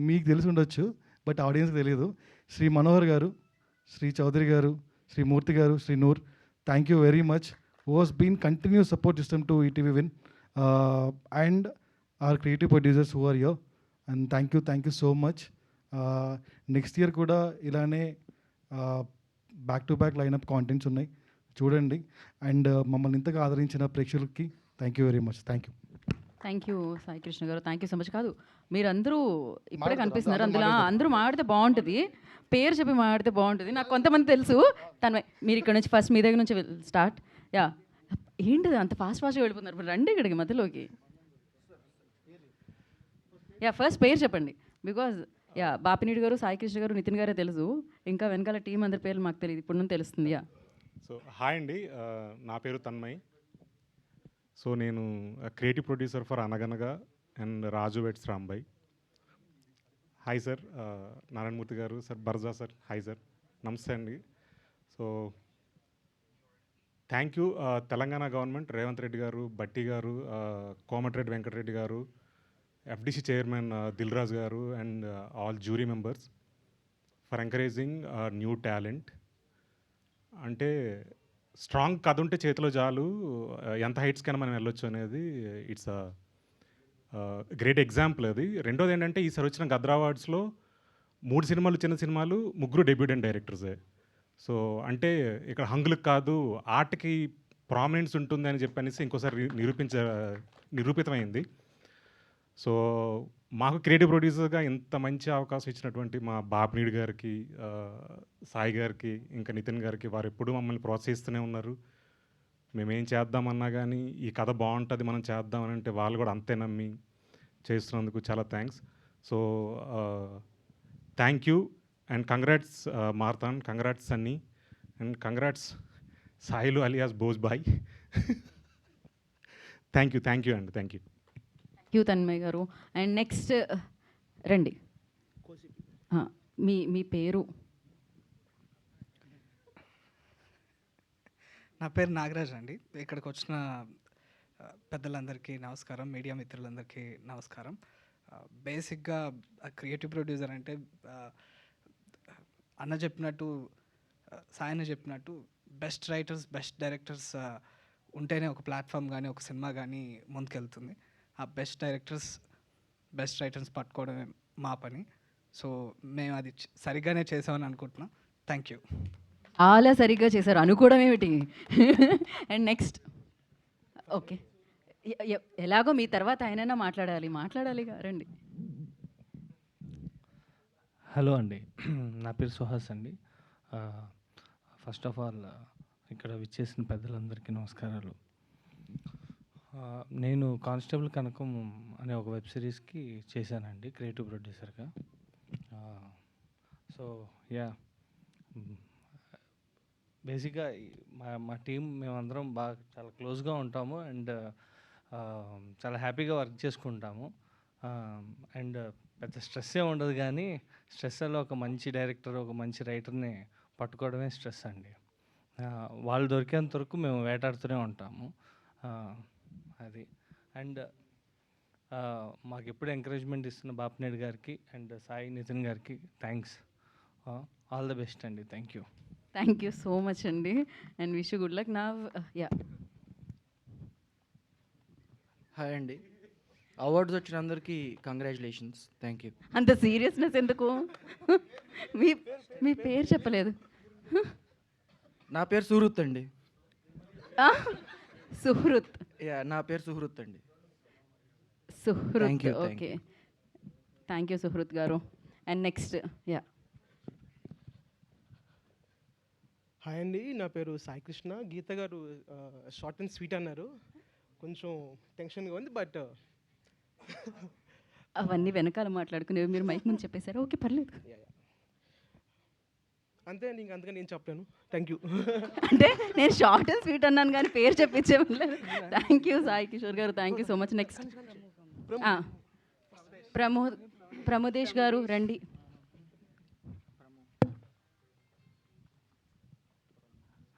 మీకు తెలిసి ఉండొచ్చు, బట్ ఆడియన్స్కి తెలియదు. శ్రీ మనోహర్ గారు, శ్రీ చౌదరి గారు, Shri Murthy garu, Shri Noor, thank you very much. Was been continuous support system to ETV win, and our creative producers who are here, and thank you so much. Next year కూడా ఇలానే back to back lineup contents ఉన్నాయి, చూడండి. And మమ్మల్ని ఇంతగా ఆదరించిన ప్రేక్షకులకి thank you very much. Thank you. Thank you Sai Krishna garu, thank you so much. కాదు మీరందరూ ఇప్పుడే మాట్లాడతారు, కనిపిస్తున్నారు, అందరూ అందులో అందరూ మాట్లాడితే బాగుంటుంది, పేరు చెప్పి మాట్లాడితే బాగుంటుంది. నాకు కొంతమంది తెలుసు. మీరు ఇక్కడ నుంచి ఫస్ట్ మీ దగ్గర నుంచి స్టార్ట్. యా, ఏంటిది అంత ఫాస్ట్గా వెళ్ళిపోతున్నారు? ఇప్పుడు రండి ఇక్కడికి మధ్యలోకి. యా, ఫస్ట్ పేరు చెప్పండి. బికాజ్ యా, బాపినీడు గారు, సాయి కృష్ణ గారు, నితిన్ గారే తెలుసు, ఇంకా వెనకాల టీం అందరి పేర్లు మాకు తెలియదు, ఇప్పుడు నుండి తెలుస్తుంది. యా. సో హాయ్ అండి, నా పేరు తన్మయ్. సో నేను creative producer for Anaganaga and Raju weds Rambai. Hi sir, Narayanamurthy garu, sir Barja sir, hi sir, నమస్తే అండి. So thank you Telangana government, Revanth Reddy garu, Bhatti గారు, కోమటిరెడ్డి వెంకటరెడ్డి గారు, FDC చైర్మన్ దిల్ రాజు గారు and all jury members for encouraging new talent. అంటే స్ట్రాంగ్ కథ ఉంటే చేతిలో చాలు, ఎంత హైట్స్కైనా మనం వెళ్ళొచ్చు అనేది ఇట్స్ గ్రేట్ ఎగ్జాంపుల్ అది. రెండోది ఏంటంటే ఈసారి వచ్చిన గద్ర అవార్డ్స్లో 3 సినిమాలు చిన్న సినిమాలు, 3 డెబ్యూటెంట్ డైరెక్టర్సే. సో అంటే ఇక్కడ హంగులకు కాదు ఆర్ట్కి ప్రామినెన్స్ ఉంటుంది అని చెప్పనేసి ఇంకోసారి నిరూపితమైంది. సో మాకు క్రియేటివ్ ప్రొడ్యూసర్గా ఇంత మంచి అవకాశం ఇచ్చినటువంటి మా బాపినీడు గారికి, సాయి గారికి, ఇంకా నితిన్ గారికి, వారు ఎప్పుడూ మమ్మల్ని ప్రోత్సహిస్తూనే ఉన్నారు. మేమేం చేద్దామన్నా కానీ ఈ కథ బాగుంటుంది మనం చేద్దామని అంటే వాళ్ళు కూడా అంతే నమ్మి చేస్తున్నందుకు చాలా thanks. So thank you and congrats Marthan, congrats Sunny, and congrats Sailu alias Bose boy. Thank you అండి, థ్యాంక్ యూ. యూ తన్మయ్ గారు. అండ్ నెక్స్ట్ రండి, మీ పేరు? నా పేరు నాగరాజ్ అండి. ఇక్కడికి వచ్చిన పెద్దలందరికీ నమస్కారం, మీడియా మిత్రులందరికీ నమస్కారం. బేసిక్గా క్రియేటివ్ ప్రొడ్యూసర్ అంటే అన్న చెప్పినట్టు, సాయన చెప్పినట్టు బెస్ట్ రైటర్స్, బెస్ట్ డైరెక్టర్స్ ఉంటేనే ఒక ప్లాట్ఫామ్ కానీ ఒక సినిమా కానీ ముందుకెళ్తుంది. ఆ బెస్ట్ డైరెక్టర్స్, బెస్ట్ రైటర్స్ పట్టుకోవడమే మా పని. సో మేము అది సరిగ్గానే చేసామని అనుకుంటున్నాం. Thank you. చాలా సరిగ్గా చేశారు అనుకోవడం ఏమిటి. అండ్ నెక్స్ట్, ఓకే, ఎలాగో మీ తర్వాత ఆయనైనా మాట్లాడాలిగా, రండి. హలో అండి, నా పేరు సుహాస్ అండి. ఫస్ట్ ఆఫ్ ఆల్ ఇక్కడ విచ్చేసిన పెద్దలందరికీ నమస్కారాలు. నేను కానిస్టేబుల్ కనకం అనే ఒక వెబ్ సిరీస్కి చేశానండి క్రియేటివ్ ప్రొడ్యూసర్గా. సో యా, బేసిక్గా మా టీం మేమందరం బాగా చాలా క్లోజ్గా ఉంటాము అండ్ చాలా హ్యాపీగా వర్క్ చేసుకుంటాము. అండ్ పెద్ద స్ట్రెస్ ఏ ఉండదు, కానీ స్ట్రెస్లో ఒక మంచి డైరెక్టర్, ఒక మంచి రైటర్ని పట్టుకోవడమే స్ట్రెస్ అండి. వాళ్ళు దొరికేంత వరకు మేము వేటాడుతూనే ఉంటాము. అది. అండ్ మాకు ఎప్పుడు ఎంకరేజ్మెంట్ ఇస్తున్న బాపినేడు గారికి అండ్ సాయి నితిన్ గారికి థ్యాంక్స్. ఆల్ ద బెస్ట్ అండి. Thank you. Thank you so much అండి, and wish you good luck. నా యా, హాయ్ అండి, అవార్డ్స్ వచ్చిన అందరికీ కంగ్రాచులేషన్స్. Thank you. అంత సీరియస్నెస్ ఎందుకు? మీ పేరు చెప్పలేదు. నా పేరు సుహృత్ అండి. సుహృత్? యా, నా పేరు సుహృత్ అండి. Suhruth, okay. Thank you Suhruth గారు. And next, yeah. హాయ్ అండి, నా పేరు సాయి కృష్ణ. గీత గారు షార్ట్ అండ్ స్వీట్ అన్నారు, కొంచెం టెన్షన్గా ఉంది, బట్ అవన్నీ వెనకాల మాట్లాడుకునేవి మీరు మైక్ ముందు చెప్పేశారు. ఓకే, పర్లేదు. అంతే అండి, ఇంకా అందుకని నేను చెప్పాను. Thank you. అంటే నేను షార్ట్ అండ్ స్వీట్ అన్నాను కానీ పేరు చెప్పించే. థ్యాంక్ యూ సాయి కిషోర్ గారు, thank you so much. Next Pramodesh గారు, రండి.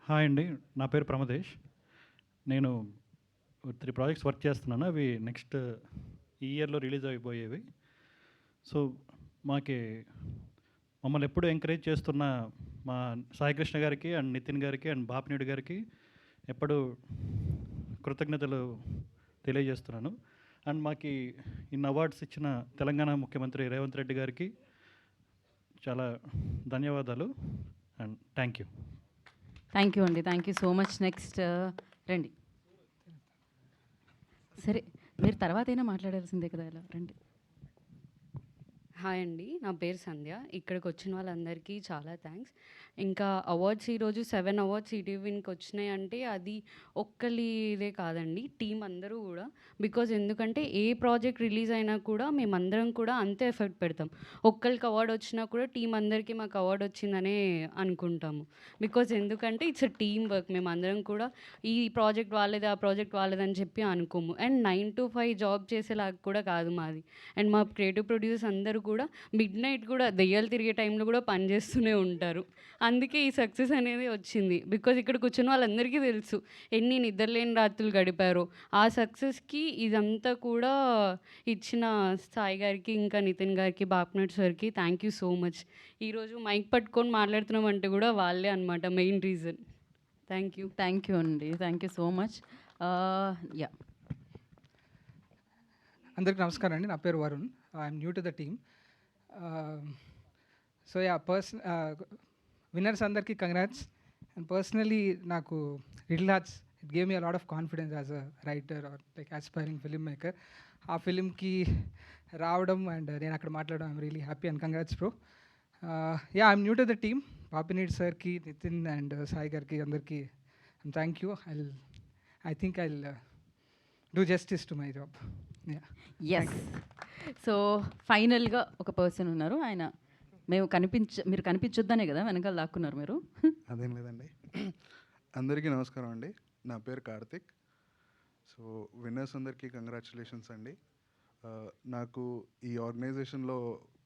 హాయ్ అండి, నా పేరు ప్రమోదేష్. నేను 3 ప్రాజెక్ట్స్ వర్క్ చేస్తున్నాను. అవి నెక్స్ట్ ఈ ఇయర్లో రిలీజ్ అయిపోయేవి. సో మమ్మల్ని ఎప్పుడు ఎంకరేజ్ చేస్తున్న మా సాయికృష్ణ గారికి అండ్ నితిన్ గారికి అండ్ బాపినేడు గారికి ఎప్పుడు కృతజ్ఞతలు తెలియజేస్తున్నాను. అండ్ మాకు ఇన్ని అవార్డ్స్ ఇచ్చిన తెలంగాణ ముఖ్యమంత్రి రేవంత్ రెడ్డి గారికి చాలా ధన్యవాదాలు and thank you. Thank you అండి, thank you so much. Next రండి. సరే, మీరు తర్వాతైనా మాట్లాడాల్సిందే కదా, ఇలా రండి. హాయ్ అండి, నా పేరు సంధ్య. ఇక్కడికి వచ్చిన వాళ్ళందరికీ చాలా థ్యాంక్స్. ఇంకా అవార్డ్స్ ఈరోజు 7 అవార్డ్స్ ఈటీవీకి వచ్చినాయి అంటే అది ఒక్కరిదే కాదండి, టీం అందరూ కూడా. బికాజ్ ఎందుకంటే ఏ ప్రాజెక్ట్ రిలీజ్ అయినా కూడా మేమందరం కూడా అంతే ఎఫర్ట్ పెడతాం. ఒక్కరికి అవార్డు వచ్చినా కూడా టీం అందరికీ మాకు అవార్డు వచ్చిందనే అనుకుంటాము. బికాజ్ ఎందుకంటే ఇట్స్ అ టీమ్ వర్క్. మేమందరం కూడా ఈ ప్రాజెక్ట్ వాళ్ళేది, ఆ ప్రాజెక్ట్ వాళ్ళదని చెప్పి అనుకోము. అండ్ 9 to 5 జాబ్ చేసేలాగా కూడా కాదు మాది. అండ్ మా క్రియేటివ్ ప్రొడ్యూసర్స్ అందరూ కూడా మిడ్‌నైట్ కూడా దెయ్యాలు తిరిగే టైంలో కూడా పనిచేస్తూనే ఉంటారు. అందుకే ఈ సక్సెస్ అనేది వచ్చింది. బికాజ్ ఇక్కడ కూర్చున్న వాళ్ళందరికీ తెలుసు ఎన్ని నిద్రలేని రాత్రులు గడిపారో. ఆ సక్సెస్‌కి ఇదంతా కూడా ఇచ్చిన సాయి గారికి, ఇంకా నితిన్ గారికి, బాప్నట్ సార్‌కి థ్యాంక్ యూ సో మచ్. ఈరోజు మైక్ పట్టుకొని మాట్లాడుతున్నాం అంటే కూడా వాళ్ళే అనమాట main reason. Thank you. Thank you అండి. Thank you so much. Yeah. అందరికి నమస్కారం అండి, నా పేరు Varun. I'm new to the team. So yeah, winners అందరికీ కంగ్రాట్స్. అండ్ పర్సనలీ నాకు little hearts it gave me a lot of confidence as a writer or like aspiring filmmaker. ఆ ఫిలింకి రావడం అండ్ నేను అక్కడ మాట్లాడడం I'm really happy and congrats bro. Yeah, I'm new to the team. పాపినేట్ సార్కి, Nitin and Sai గారికి అందరికీ thank you. I think I do justice to my job. Yes. So ఫైనల్గా ఒక పర్సన్ ఉన్నారు, ఆయన మీరు కనిపించొద్దనే కదా వెనకాల లాక్కున్నారు మీరు. అదేం లేదండి. అందరికీ నమస్కారం అండి, నా పేరు కార్తిక్. సో విన్నర్స్ అందరికీ కంగ్రాచులేషన్స్ అండి. నాకు ఈ ఆర్గనైజేషన్లో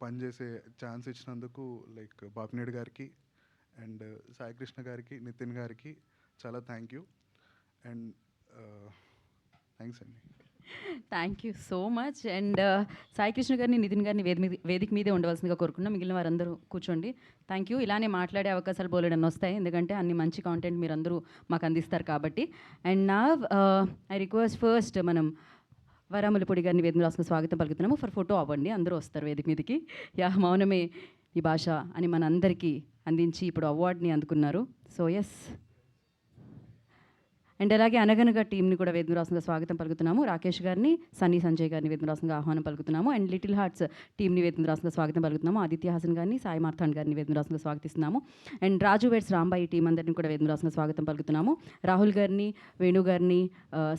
పనిచేసే ఛాన్స్ ఇచ్చినందుకు లైక్ బాపినేడు గారికి అండ్ సాయి కృష్ణ గారికి, నితిన్ గారికి చాలా థ్యాంక్ యూ అండ్ థ్యాంక్స్ అండి. Thank you so much. And Sai Krishna గారిని, నితిన్ గారిని వేదిక మీదే ఉండవలసిందిగా కోరుకున్నాం. మిగిలిన వారందరూ కూర్చోండి. Thank you. ఇలానే మాట్లాడే అవకాశాలు బోలెడన్ని వస్తాయి, ఎందుకంటే అన్ని మంచి కాంటెంట్ మీరు అందరూ మాకు అందిస్తారు కాబట్టి. అండ్ నా ఐ రిక్వెస్ట్ ఫస్ట్ మనం వరాములపూడి గారిని వేదిక రాసుకుని స్వాగతం పలుకుతున్నాము. ఫర్ ఫోటో అవ్వండి, అందరూ వస్తారు వేదిక మీదకి. యా, మౌనమే ఈ భాష అని మన అందరికీ అందించి ఇప్పుడు అవార్డ్ని అందుకున్నారు. So yes. అండ్ అలాగే అనగనగా టీంని కూడా వేదిక రాసుగా స్వాగతం పలుకుతున్నాము. రాకేష్ గారిని, సన్నీ సంజయ్ గారిని వేదిక రాసుగా ఆహ్వానం పలుకుతున్నాము. అండ్ లిటిల్ హార్ట్స్ టీంని వేదిక రాసుగా స్వాగతం పలుకుతున్నాము. ఆదిత్య హాసన్ గారిని, సాయి మార్తాండ్ గారిని వేదిక రాసుగా స్వాగతిస్తున్నాము. And Raju weds Rambai team అందరిని కూడా వేదిక రాసుగా స్వాగతం పలుకుతున్నాము. రాహుల్ గారిని, వేణు గారిని,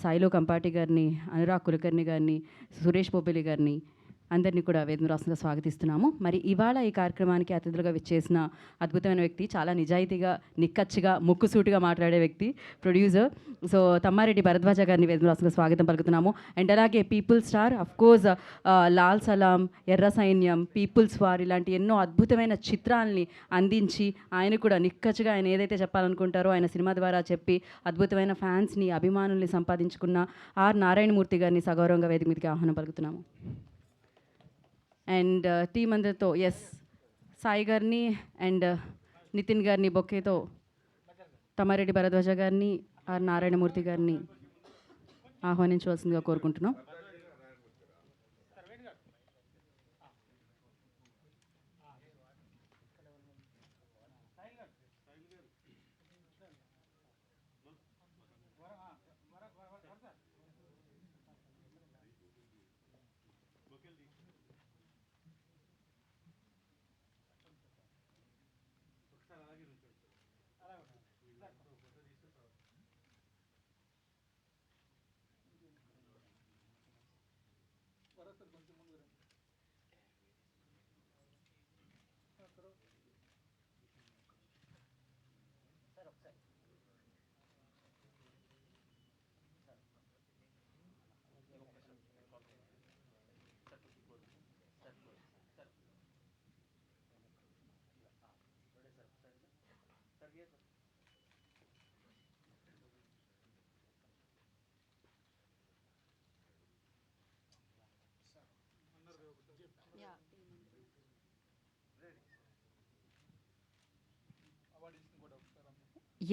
సాయిలో కంపాటి గారిని, అనురాగ్ కులకర్ణి గారిని, సురేష్ బొబ్బిలి గారిని అందరినీ కూడా వేదిక రాసుగా స్వాగతిస్తున్నాము. మరి ఇవాళ ఈ కార్యక్రమానికి అతిథులుగా విచ్చేసిన అద్భుతమైన వ్యక్తి, చాలా నిజాయితీగా, నిక్కచ్చిగా, ముక్కుసూటిగా మాట్లాడే వ్యక్తి, ప్రొడ్యూసర్. సో తమ్మారెడ్డి భరద్వాజ గారిని వేదిక రాసుగా స్వాగతం పలుకుతున్నాము. అండ్ అలాగే పీపుల్ స్టార్, అఫ్కోర్స్ లాల్ సలాం, ఎర్ర సైన్యం, పీపుల్స్ వార్ ఇలాంటి ఎన్నో అద్భుతమైన చిత్రాలని అందించి ఆయన కూడా నిక్కచ్చిగా ఆయన ఏదైతే చెప్పాలనుకుంటారో ఆయన సినిమా ద్వారా చెప్పి అద్భుతమైన ఫ్యాన్స్ని, అభిమానుల్ని సంపాదించుకున్న ఆర్ నారాయణమూర్తి గారిని సగౌరవంగా వేదిక మీదకి ఆహ్వానం పలుకుతున్నాము. అండ్ టీం అందరితో ఎస్ సాయి గారిని అండ్ నితిన్ గారిని బొకేతో తమ్మారెడ్డి భరద్వాజ గారిని, ఆర్ నారాయణమూర్తి గారిని ఆహ్వానించవలసిందిగా కోరుకుంటున్నాం.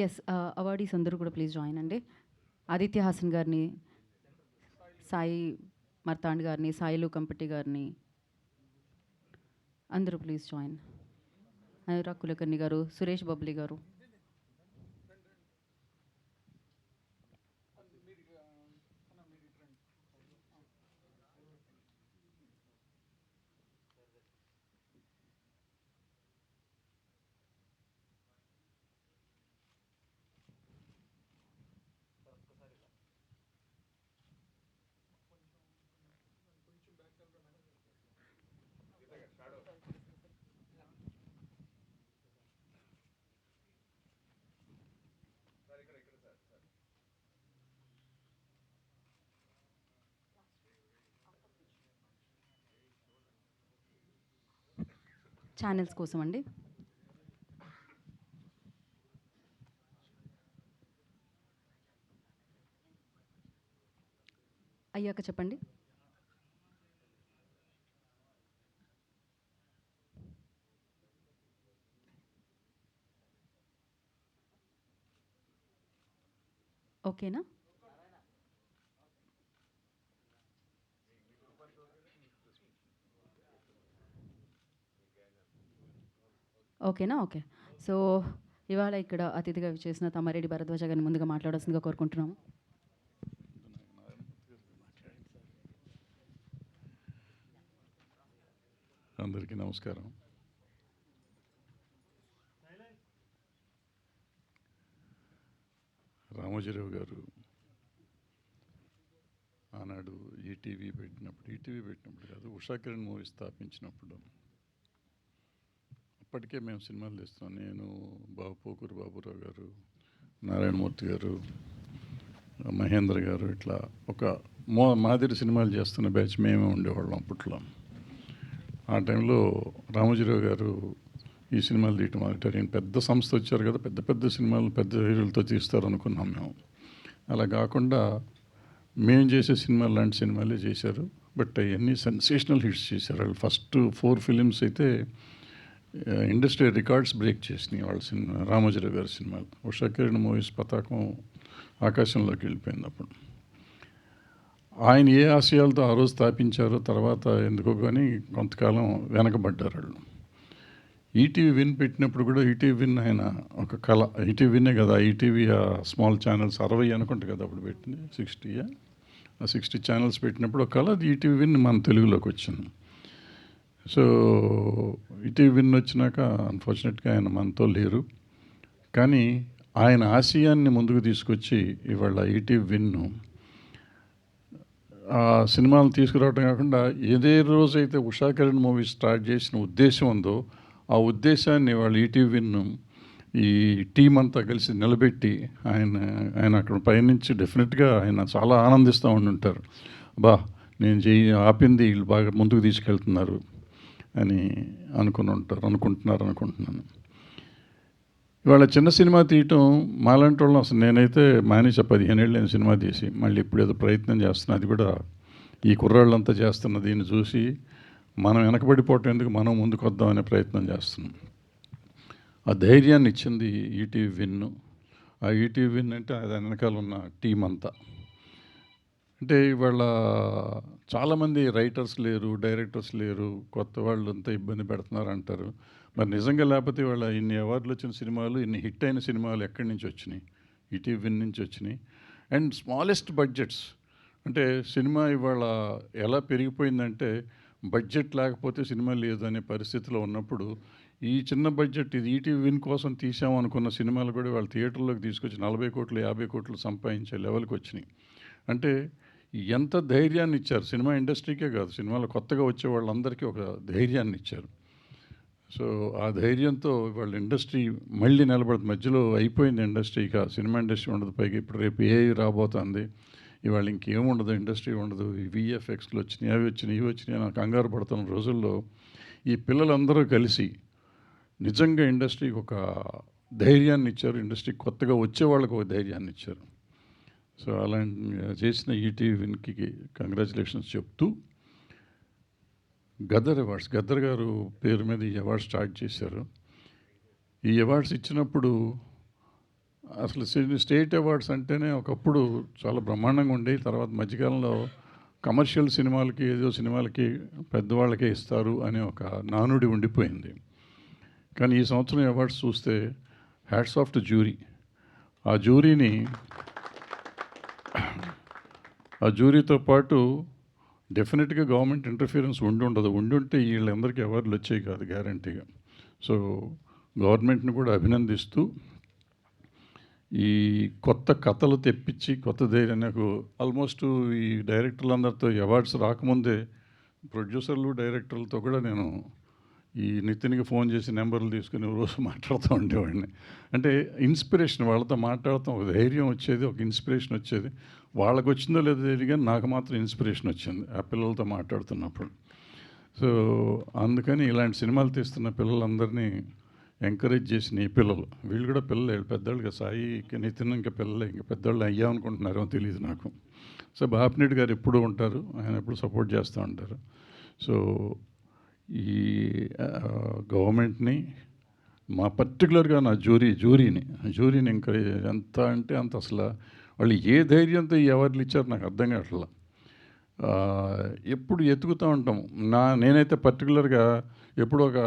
ఎస్, అవార్డీస్ అందరూ కూడా ప్లీజ్ జాయిన్ అండి. ఆదిత్య హాసన్ గారిని, సాయి మార్తాండ్ గారిని, సాయిలు కంపటి గారిని అందరూ ప్లీజ్ జాయిన్. అనురాగ్ కులకర్ణి గారు, సురేష్ బబ్లీ గారు. ఛానల్స్ కోసం అండి. అయ్యాక చెప్పండి. ఓకేనా? ఓకేనా? ఓకే. సో ఇవాళ ఇక్కడ అతిథిగా విచ్చేసిన తమ్మారెడ్డి భరద్వాజ గారిని ముందుగా మాట్లాడాల్సిందిగా కోరుకుంటున్నాము. అందరికీ నమస్కారం. రామోజీరావు గారు ఆనాడు ఈటీవీ పెట్టినప్పుడు కాదు, ఉషా కిరణ్ మూవీ స్థాపించినప్పుడు అప్పటికే మేము సినిమాలు తీస్తున్నాం. నేను, పోకూరు బాబురావు గారు, నారాయణమూర్తి గారు, మహేంద్ర గారు, ఇట్లా ఒక మాదిరి సినిమాలు చేస్తున్న బ్యాచ్ మేమే ఉండేవాళ్ళం అప్పట్లో. ఆ టైంలో రామోజీరావు గారు ఈ సినిమాలు తీయటం మొదలెట్టారు. పెద్ద సంస్థ వచ్చారు కదా, పెద్ద పెద్ద సినిమాలు పెద్ద హీరోలతో తీస్తారు అనుకున్నాం మేము. అలా కాకుండా మేము చేసే సినిమాలు లాంటి సినిమాలే చేశారు. బట్ అవన్నీ సెన్సేషనల్ హిట్స్ చేశారు. వాళ్ళు ఫస్ట్ 4 ఫిలిమ్స్ అయితే ఇండస్ట్రీ రికార్డ్స్ బ్రేక్ చేసినాయి వాళ్ళ సినిమా, రామోజీరావు గారి సినిమాలు. ఉషా కిరణ్ మూవీస్ పతాకం ఆకాశంలోకి వెళ్ళిపోయింది అప్పుడు. ఆయన ఏ ఆశయాలతో ఆ రోజు స్థాపించారో తర్వాత ఎందుకో కానీ కొంతకాలం వెనకబడ్డారు వాళ్ళు. ఈటీవీ విన్ పెట్టినప్పుడు కూడా ఈటీవీ విన్ ఆయన ఒక కళ. ఈటీవీ విన్నే కదా, ఈటీవీ స్మాల్ ఛానల్స్ 60 అనుకుంటా కదా అప్పుడు పెట్టింది, 60 ఆ 60 ఛానల్స్ పెట్టినప్పుడు ఒక కళ. అది ఈటీవీ విన్ మన తెలుగులోకి వచ్చింది. సో ఈటీవీ విన్ వచ్చినాక అన్ఫార్చునేట్గా ఆయన మనతో లేరు. కానీ ఆయన ఆశయాన్ని ముందుకు తీసుకొచ్చి ఇవాళ ఈటీవీ విన్ను ఆ సినిమాలు తీసుకురావడం కాకుండా ఏదే రోజైతే ఉషా కిరణ్ మూవీ స్టార్ట్ చేసిన ఉద్దేశం ఉందో ఆ ఉద్దేశాన్ని వాళ్ళు ఈటీవీ విన్ను ఈ టీం అంతా కలిసి నిలబెట్టి ఆయన అక్కడ పైనుంచి డెఫినెట్గా ఆయన చాలా ఆనందిస్తూ ఉండుంటారు. నేను ఆపింది వీళ్ళు బాగా ముందుకు తీసుకెళ్తున్నారు అని అనుకుంటున్నాను. ఇవాళ చిన్న సినిమా తీయటం మాలాంటి వాళ్ళం అసలు నేనైతే మానేసా 15 ఏళ్ళు నేను సినిమా తీసి. మళ్ళీ ఇప్పుడు ఏదో ప్రయత్నం చేస్తున్నా. అది కూడా ఈ కుర్రాళ్ళంతా చేస్తున్న దీన్ని చూసి మనం వెనకబడిపోవటం ఎందుకు, మనం ముందుకు వద్దామనే ప్రయత్నం చేస్తున్నాం. ఆ ధైర్యాన్ని ఇచ్చింది ఈటీవీ విన్ను. ఆ ఈటీవీ విన్ అంటే అది వెనకాల ఉన్న టీం అంతా. అంటే ఇవాళ చాలామంది రైటర్స్ లేరు, డైరెక్టర్స్ లేరు, కొత్త వాళ్ళు అంతా ఇబ్బంది పెడుతున్నారు అంటారు. మరి నిజంగా లేకపోతే ఇవాళ ఇన్ని అవార్డులు వచ్చిన సినిమాలు, ఇన్ని హిట్ అయిన సినిమాలు ఎక్కడి నుంచి వచ్చినాయి? ఈటీవీ విన్ నుంచి వచ్చినాయి. And smallest budgets. అంటే సినిమా ఇవాళ ఎలా పెరిగిపోయిందంటే బడ్జెట్ లేకపోతే సినిమా లేదు అనే పరిస్థితిలో ఉన్నప్పుడు ఈ చిన్న బడ్జెట్ ఇది ఈటీవీ విన్ కోసం తీసామనుకున్న సినిమాలు కూడా వాళ్ళ థియేటర్లోకి తీసుకొచ్చి 40 కోట్లు 50 కోట్లు సంపాదించే లెవెల్కి వచ్చినాయి. అంటే ఎంత ధైర్యాన్ని ఇచ్చారు సినిమా ఇండస్ట్రీకే కాదు, సినిమాలు కొత్తగా వచ్చే వాళ్ళందరికీ ఒక ధైర్యాన్ని ఇచ్చారు. సో ఆ ధైర్యంతో వాళ్ళ ఇండస్ట్రీ మళ్ళీ నిలబడుతుంది. మధ్యలో అయిపోయింది ఇండస్ట్రీ, ఇక సినిమా ఇండస్ట్రీ ఉండదు. పైగా ఇప్పుడు రేపు ఏఐ రాబోతుంది. ఇవాళ ఇంకేముండదు, ఇండస్ట్రీ ఉండదు. ఈ విఎఫ్ఎక్స్లు వచ్చినాయి, అవి వచ్చినాయి, ఇవి వచ్చినాయి. నాకు కంగారు పడుతున్న రోజుల్లో ఈ పిల్లలందరూ కలిసి నిజంగా ఇండస్ట్రీకి ఒక ధైర్యాన్ని ఇచ్చారు. ఇండస్ట్రీ కొత్తగా వచ్చే వాళ్ళకు ఒక ధైర్యాన్ని ఇచ్చారు. సో అలాంటి చేసిన ఈటీవీ విన్కి కంగ్రాచులేషన్స్ చెప్తూ, గద్దర్ అవార్డ్స్, గద్దర్ గారు పేరు మీద ఈ అవార్డ్స్ స్టార్ట్ చేశారు. ఈ అవార్డ్స్ ఇచ్చినప్పుడు అసలు స్టేట్ అవార్డ్స్ అంటేనే ఒకప్పుడు చాలా బ్రహ్మాండంగా ఉండేవి. తర్వాత మధ్యకాలంలో కమర్షియల్ సినిమాలకి ఏదో సినిమాలకి పెద్దవాళ్ళకే ఇస్తారు అనే ఒక నానుడి ఉండిపోయింది. కానీ ఈ సంవత్సరం అవార్డ్స్ చూస్తే హ్యాట్స్ ఆఫ్ టు జ్యూరీ. ఆ జ్యూరీతో పాటు డెఫినెట్గా గవర్నమెంట్ ఇంటర్ఫియరెన్స్ ఉండుంటే వీళ్ళందరికీ అవార్డులు వచ్చాయి కాదు గ్యారంటీగా. సో గవర్నమెంట్ని కూడా అభినందిస్తూ ఈ కొత్త కథలు తెప్పించి కొత్త ధైర్యం, నాకు ఆల్మోస్ట్ ఈ డైరెక్టర్లందరితో అవార్డ్స్ రాకముందే ప్రొడ్యూసర్లు డైరెక్టర్లతో కూడా నేను ఈ నితిన్కి ఫోన్ చేసి నెంబర్లు తీసుకుని రోజు మాట్లాడుతూ ఉండేవాడిని. అంటే ఇన్స్పిరేషన్, వాళ్ళతో మాట్లాడతాం, ఒక ధైర్యం వచ్చేది, ఒక ఇన్స్పిరేషన్ వచ్చేది. వాళ్ళకు వచ్చిందో లేదో తెలియదు కానీ నాకు మాత్రం ఇన్స్పిరేషన్ వచ్చింది ఆ పిల్లలతో మాట్లాడుతున్నప్పుడు. సో అందుకని ఇలాంటి సినిమాలు తీస్తున్న పిల్లలందరినీ ఎంకరేజ్ చేసిన ఈ పిల్లలు, వీళ్ళు కూడా పిల్లలు, పెద్దవాళ్ళుగా సాయికి నితిన్ ఇంకా పిల్లలే, ఇంకా పెద్దవాళ్ళు అయ్యామనుకుంటున్నారో తెలియదు నాకు. సో బాపినెడ్డి గారు ఎప్పుడూ ఉంటారు, ఆయన ఎప్పుడు సపోర్ట్ చేస్తూ ఉంటారు. సో ఈ గవర్నమెంట్ని, మా పర్టికులర్గా నా జూరీని ఎంకరేజ్, ఎంత అంటే అంత, అసలు వాళ్ళు ఏ ధైర్యంతో ఈ అవార్డులు ఇచ్చారు నాకు అర్థం కావట్లా. ఎప్పుడు ఎతుకుతూ ఉంటాము. నేనైతే పర్టికులర్గా ఎప్పుడు ఒక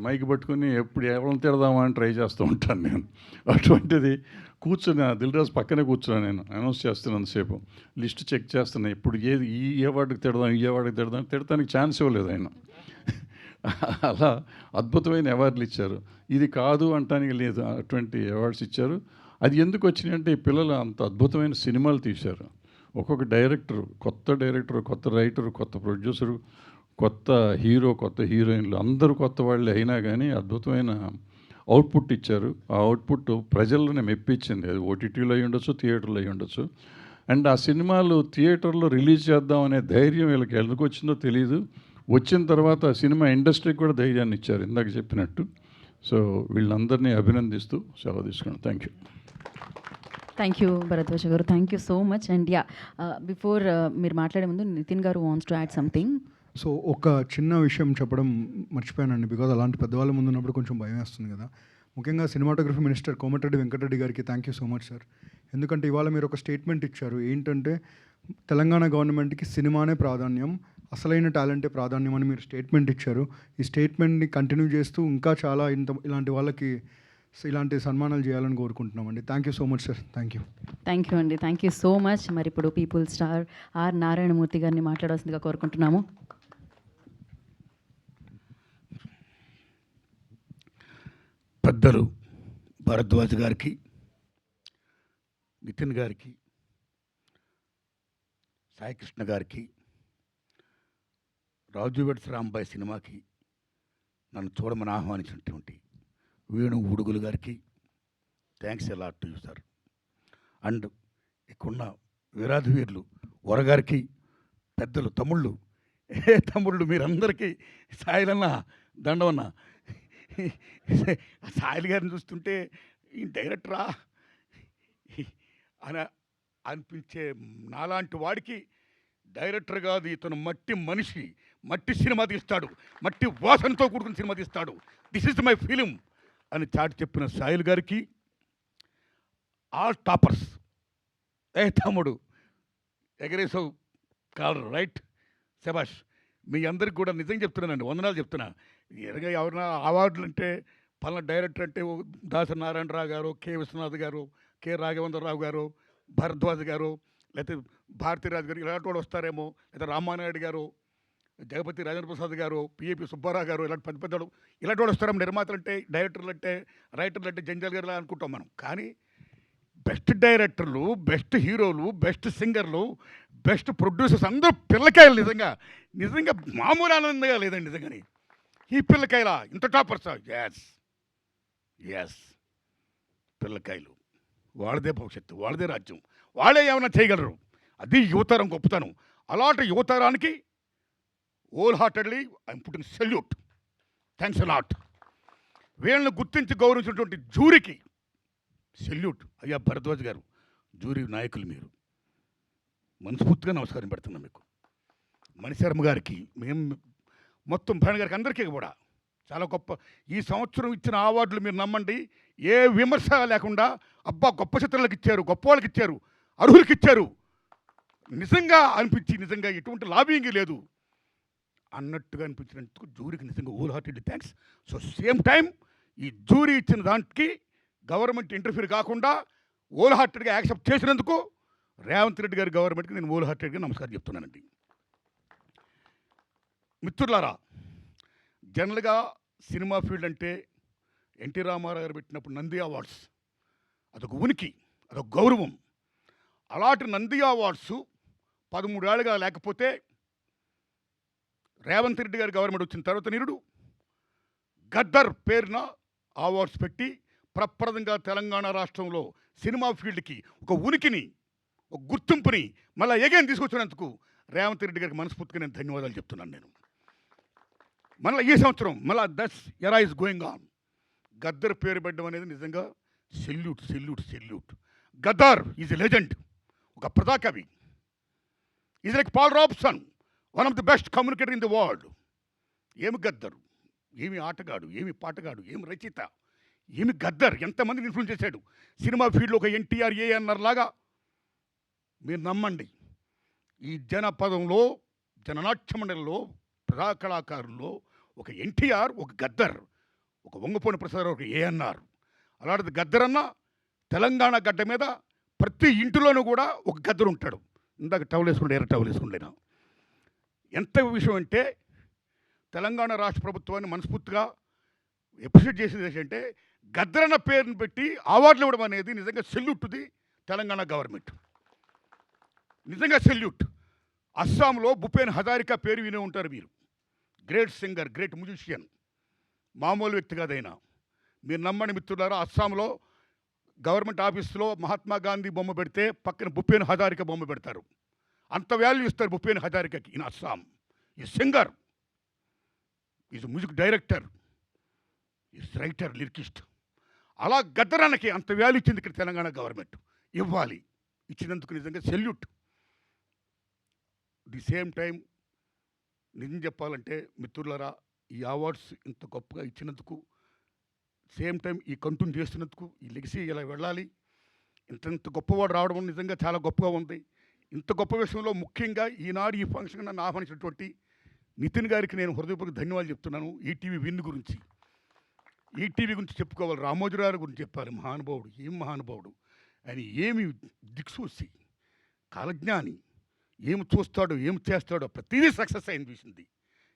మైక్ పట్టుకుని ఎప్పుడు ఎవరిని తిడదామా అని ట్రై చేస్తూ ఉంటాను నేను. అటువంటిది కూర్చుని దిల్రాజు పక్కనే కూర్చున్నాను నేను, అనౌన్స్ చేస్తున్నంతసేపు లిస్ట్ చెక్ చేస్తున్నా, ఇప్పుడు ఏది ఈ అవార్డుకి తిడదాం తిడతానికి ఛాన్స్ ఇవ్వలేదు ఆయన. అలా అద్భుతమైన అవార్డులు ఇచ్చారు. ఇది కాదు అంటానికి లేదు, అటువంటి అవార్డ్స్ ఇచ్చారు. అది ఎందుకు వచ్చినాయంటే ఈ పిల్లలు అంత అద్భుతమైన సినిమాలు తీశారు. ఒక్కొక్క డైరెక్టరు, కొత్త రైటరు, కొత్త ప్రొడ్యూసరు, కొత్త హీరో, కొత్త హీరోయిన్లు, అందరూ కొత్త వాళ్ళే అయినా కానీ అద్భుతమైన అవుట్పుట్ ఇచ్చారు. ఆ అవుట్పుట్ ప్రజల్లోనే మెప్పించింది. అది ఓటీటీలో అయి ఉండొచ్చు, థియేటర్లో అయి ఉండొచ్చు. అండ్ ఆ సినిమాలు థియేటర్లో రిలీజ్ చేద్దాం అనే ధైర్యం వీళ్ళకి ఎందుకు వచ్చిందో తెలియదు. వచ్చిన తర్వాత సినిమా ఇండస్ట్రీకి కూడా ధైర్యాన్ని ఇచ్చారు, ఇందాక చెప్పినట్టు. సో వీళ్ళందరినీ అభినందిస్తూ సెలవు తీసుకున్నాను. Thank you. Thank you Bharadwaja గారు, thank you so much. And before మీరు మాట్లాడే ముందు నితిన్ గారు wants to add something. So ఒక చిన్న విషయం చెప్పడం మర్చిపోయానండి, బికాజ్ అలాంటి పెద్దవాళ్ళ ముందు ఉన్నప్పుడు కొంచెం భయం వేస్తుంది కదా. ముఖ్యంగా సినిమాటోగ్రఫీ మినిస్టర్ కోమటిరెడ్డి వెంకటరెడ్డి గారికి thank you so much sir. ఎందుకంటే ఇవాళ మీరు ఒక స్టేట్మెంట్ ఇచ్చారు, ఏంటంటే తెలంగాణ గవర్నమెంట్కి సినిమానే ప్రాధాన్యం, అసలైన టాలెంటే ప్రాధాన్యం అని మీరు స్టేట్మెంట్ ఇచ్చారు. ఈ స్టేట్మెంట్ని కంటిన్యూ చేస్తూ ఇంకా చాలా ఇలాంటి వాళ్ళకి ఇలాంటి సన్మానాలు చేయాలని కోరుకుంటున్నామండి. Thank you so much sir. Thank you అండి, థ్యాంక్ యూ సో మచ్. మరి ఇప్పుడు పీపుల్ స్టార్ ఆర్ నారాయణమూర్తి గారిని మాట్లాడాల్సిందిగా కోరుకుంటున్నాము. పెద్దలు భరద్వాజ్ గారికి, నితిన్ గారికి, సాయికృష్ణ గారికి, రాజు వెడ్స్ రాంబాయ్ సినిమాకి నన్ను చూడమని ఆహ్వానించినటువంటి వేణు ఉడుగులు గారికి థ్యాంక్స్ ఎలా టు యూ సార్. అండ్ ఇక్కడున్న వీరాధి వీరులు వరగారికి, పెద్దలు తమ్ముళ్ళు, తమ్ముళ్ళు మీరందరికీ, సాయిలన్న దండవన్న, సాయిల్ గారిని చూస్తుంటే ఈ డైరెక్టరా అని అనిపించే నాలాంటి వాడికి డైరెక్టర్ కాదు, ఇతను మట్టి మనిషి, మట్టి సినిమా తీస్తాడు, మట్టి వాసనతో కూడుకున్న సినిమా తీస్తాడు, దిస్ ఇస్ మై ఫిలిం అని చాటి చెప్పిన సాయిల్ గారికి, ఆల్ టాపర్స్, తమ్ముడు ఎగరేసావు కాలర్ రైట్, శబాష్. మీ అందరికి కూడా నిజంగా చెప్తున్నానండి, వందనాలు చెప్తున్నా. ఎరగా ఎవరైనా అవార్డులు అంటే పలానా డైరెక్టర్ అంటే దాసరి నారాయణరావు గారు, కె విశ్వనాథ్ గారు, కె రాఘవేంద్రరావు గారు, భరద్వాజ్ గారు, లేకపోతే భారతీరాజు గారు, ఇలాంటి వాళ్ళు వస్తారేమో, లేదా రామానాయుడు గారు, జగపతి రాజేంద్ర ప్రసాద్ గారు, పిఏపి సుబ్బారావు గారు, ఇలాంటి పెద్ద పెద్దలు ఇలాంటి వాళ్ళు వస్తారేమో. నిర్మాతలు అంటే, డైరెక్టర్లు అంటే, రైటర్లు అంటే జంజాల్ గారు అనుకుంటాం మనం. కానీ బెస్ట్ డైరెక్టర్లు, బెస్ట్ హీరోలు, బెస్ట్ సింగర్లు, బెస్ట్ ప్రొడ్యూసర్స్ అందరూ పిల్లకాయలు. నిజంగా మామూలు ఆనందంగా లేదండి నిజంగాని. ఈ పిల్లకాయల ఇంత టాపర్స్, ఎస్ పిల్లకాయలు, వాళ్ళదే భవిష్యత్తు, వాళ్ళదే రాజ్యం, వాళ్ళే ఏమైనా చేయగలరు. అది యువతరం గొప్పతనం. అలాంటి యువతరానికి whole heartedly I'm putting salute. Thanks a lot. వీళ్ళని గుర్తించి గౌరవించినటువంటి జూరీకి సెల్యూట్. అయ్యా భరద్వాజ్ గారు, జూరీ నాయకులు మీరు, మనస్ఫూర్తిగా నమస్కారం పెడుతున్నాం మీకు. మణిశర్మ గారికి, మేము మొత్తం భరణ్ గారికి, అందరికీ కూడా చాలా గొప్ప. ఈ సంవత్సరం ఇచ్చిన అవార్డులు మీరు నమ్మండి, ఏ విమర్శ లేకుండా, అబ్బా గొప్ప చిత్రాలకు ఇచ్చారు, గొప్ప వాళ్ళకి ఇచ్చారు, అర్హులకి ఇచ్చారు, నిజంగా అనిపించి, నిజంగా ఎటువంటి లాబింగ్ లేదు అన్నట్టుగా అనిపించినందుకు జూరీకి నిజంగా whole heartedly thanks. So same time ఈ జూరీ ఇచ్చిన దానికి గవర్నమెంట్ ఇంటర్ఫీర్ కాకుండా హోల్ హార్టెడ్గా యాక్సెప్ట్ చేసినందుకు రేవంత్ రెడ్డి గారి గవర్నమెంట్కి నేను హోల్ హార్టెడ్గా నమస్కారం చెప్తున్నానండి. మిత్రులారా, జనరల్గా సినిమా ఫీల్డ్ అంటే ఎన్టీ రామారావు గారు పెట్టినప్పుడు నంది అవార్డ్స్ అదొక ఉనికి, అదొక గౌరవం. అలాంటి నంది అవార్డ్స్ 13 ఏళ్ళుగా లేకపోతే రేవంత్ రెడ్డి గారి గవర్నమెంట్ వచ్చిన తర్వాత నిరుడు గద్దర్ పేరున అవార్డ్స్ పెట్టి ప్రప్రదంగా తెలంగాణ రాష్ట్రంలో సినిమా ఫీల్డ్కి ఒక ఉనికిని, ఒక గుర్తింపుని మళ్ళీ ఎగైన్ తీసుకొచ్చినందుకు రేవంత్ రెడ్డి గారికి మనస్ఫూర్తిగా నేను ధన్యవాదాలు చెప్తున్నాను. నేను మళ్ళీ ఈ సంవత్సరం మళ్ళీ దట్స్ ఎరా ఇస్ గోయింగ్ ఆన్. గద్దర్ పేరు పెట్టడం అనేది నిజంగా salute salute salute. Gaddar is a legend, ఒక ప్రజాకవి. Is like Paul Robeson, one of the best communicator in the world. ఏమి గద్దరు, ఏమి ఆటగాడు, ఏమి పాటగాడు, ఏమి రచయిత, ఏమి గద్దర్, ఎంతమందిని ఇన్ఫ్లుయెన్స్ చేశాడు. సినిమా ఫీల్డ్లో ఒక ఎన్టీఆర్ ఏఎన్ఆర్ లాగా. మీరు నమ్మండి, ఈ జనపదంలో జననాట్య మండలిలో ప్రజా కళాకారుల్లో ఒక ఎన్టీఆర్, ఒక గద్దర్, ఒక వంగపోని ప్రసాద్, ఒక ఏఎన్ఆర్. అలాంటిది గద్దరన్న తెలంగాణ గడ్డ మీద ప్రతి ఇంటిలోనూ కూడా ఒక గద్దరు ఉంటాడు. ఇందాక టవల్ వేసుకుంటే ఎర్ర టవల్ వేసుకుంటేనా. ఎంత విషయం అంటే తెలంగాణ రాష్ట్ర ప్రభుత్వాన్ని మనస్ఫూర్తిగా అప్రిషియేట్ చేసేది ఏంటంటే గద్దరన్న పేరుని పెట్టి అవార్డులు ఇవ్వడం అనేది నిజంగా salute to the Telangana government. నిజంగా సెల్యూట్. అస్సాంలో భూపేన్ హజారికా పేరు వినే ఉంటారు మీరు. గ్రేట్ సింగర్, గ్రేట్ మ్యూజిషియన్, మామూలు వ్యక్తి కాదైనా. మీరు నమ్మని మిత్రులారా, అస్సాంలో గవర్నమెంట్ ఆఫీస్లో మహాత్మా గాంధీ బొమ్మ పెడితే పక్కన భూపేన్ హజారికా బొమ్మ పెడతారు. అంత వాల్యూ ఇస్తారు భూపేన్ హజారికాకి. ఇన్ అస్సాం ఈ singer, is music director, is writer, lyricist. అలా గద్దరానికి అంత వాల్యూ ఇచ్చింది ఇక్కడ తెలంగాణ గవర్నమెంట్. ఇవ్వాలి, ఇచ్చినందుకు నిజంగా సెల్యూట్. ది సేమ్ టైం నిజం చెప్పాలంటే మిత్రులారా, ఈ అవార్డ్స్ ఇంత గొప్పగా ఇచ్చినందుకు, సేమ్ టైం ఈ కంటిన్యూ చేస్తున్నందుకు, ఈ లెగసీ ఇలా వెళ్ళాలి. ఇంత గొప్పవాడు రావడం నిజంగా చాలా గొప్పగా ఉంది. ఇంత గొప్ప విషయంలో ముఖ్యంగా ఈనాడు ఈ ఫంక్షన్ నన్ను ఆహ్వానించినటువంటి నితిన్ గారికి నేను హృదయపూర్వక ధన్యవాదాలు చెప్తున్నాను. ఈటీవీ విన్ గురించి, ఈటీవీ గురించి చెప్పుకోవాలి, రామోజీరావు గురించి చెప్పాలి. మహానుభావుడు, ఏం మహానుభావుడు ఆయన, ఏమి దిక్సూసి, కాలజ్ఞాని, ఏమి చూస్తాడో ఏమి చేస్తాడో ప్రతిదీ సక్సెస్ అయిన చూసింది.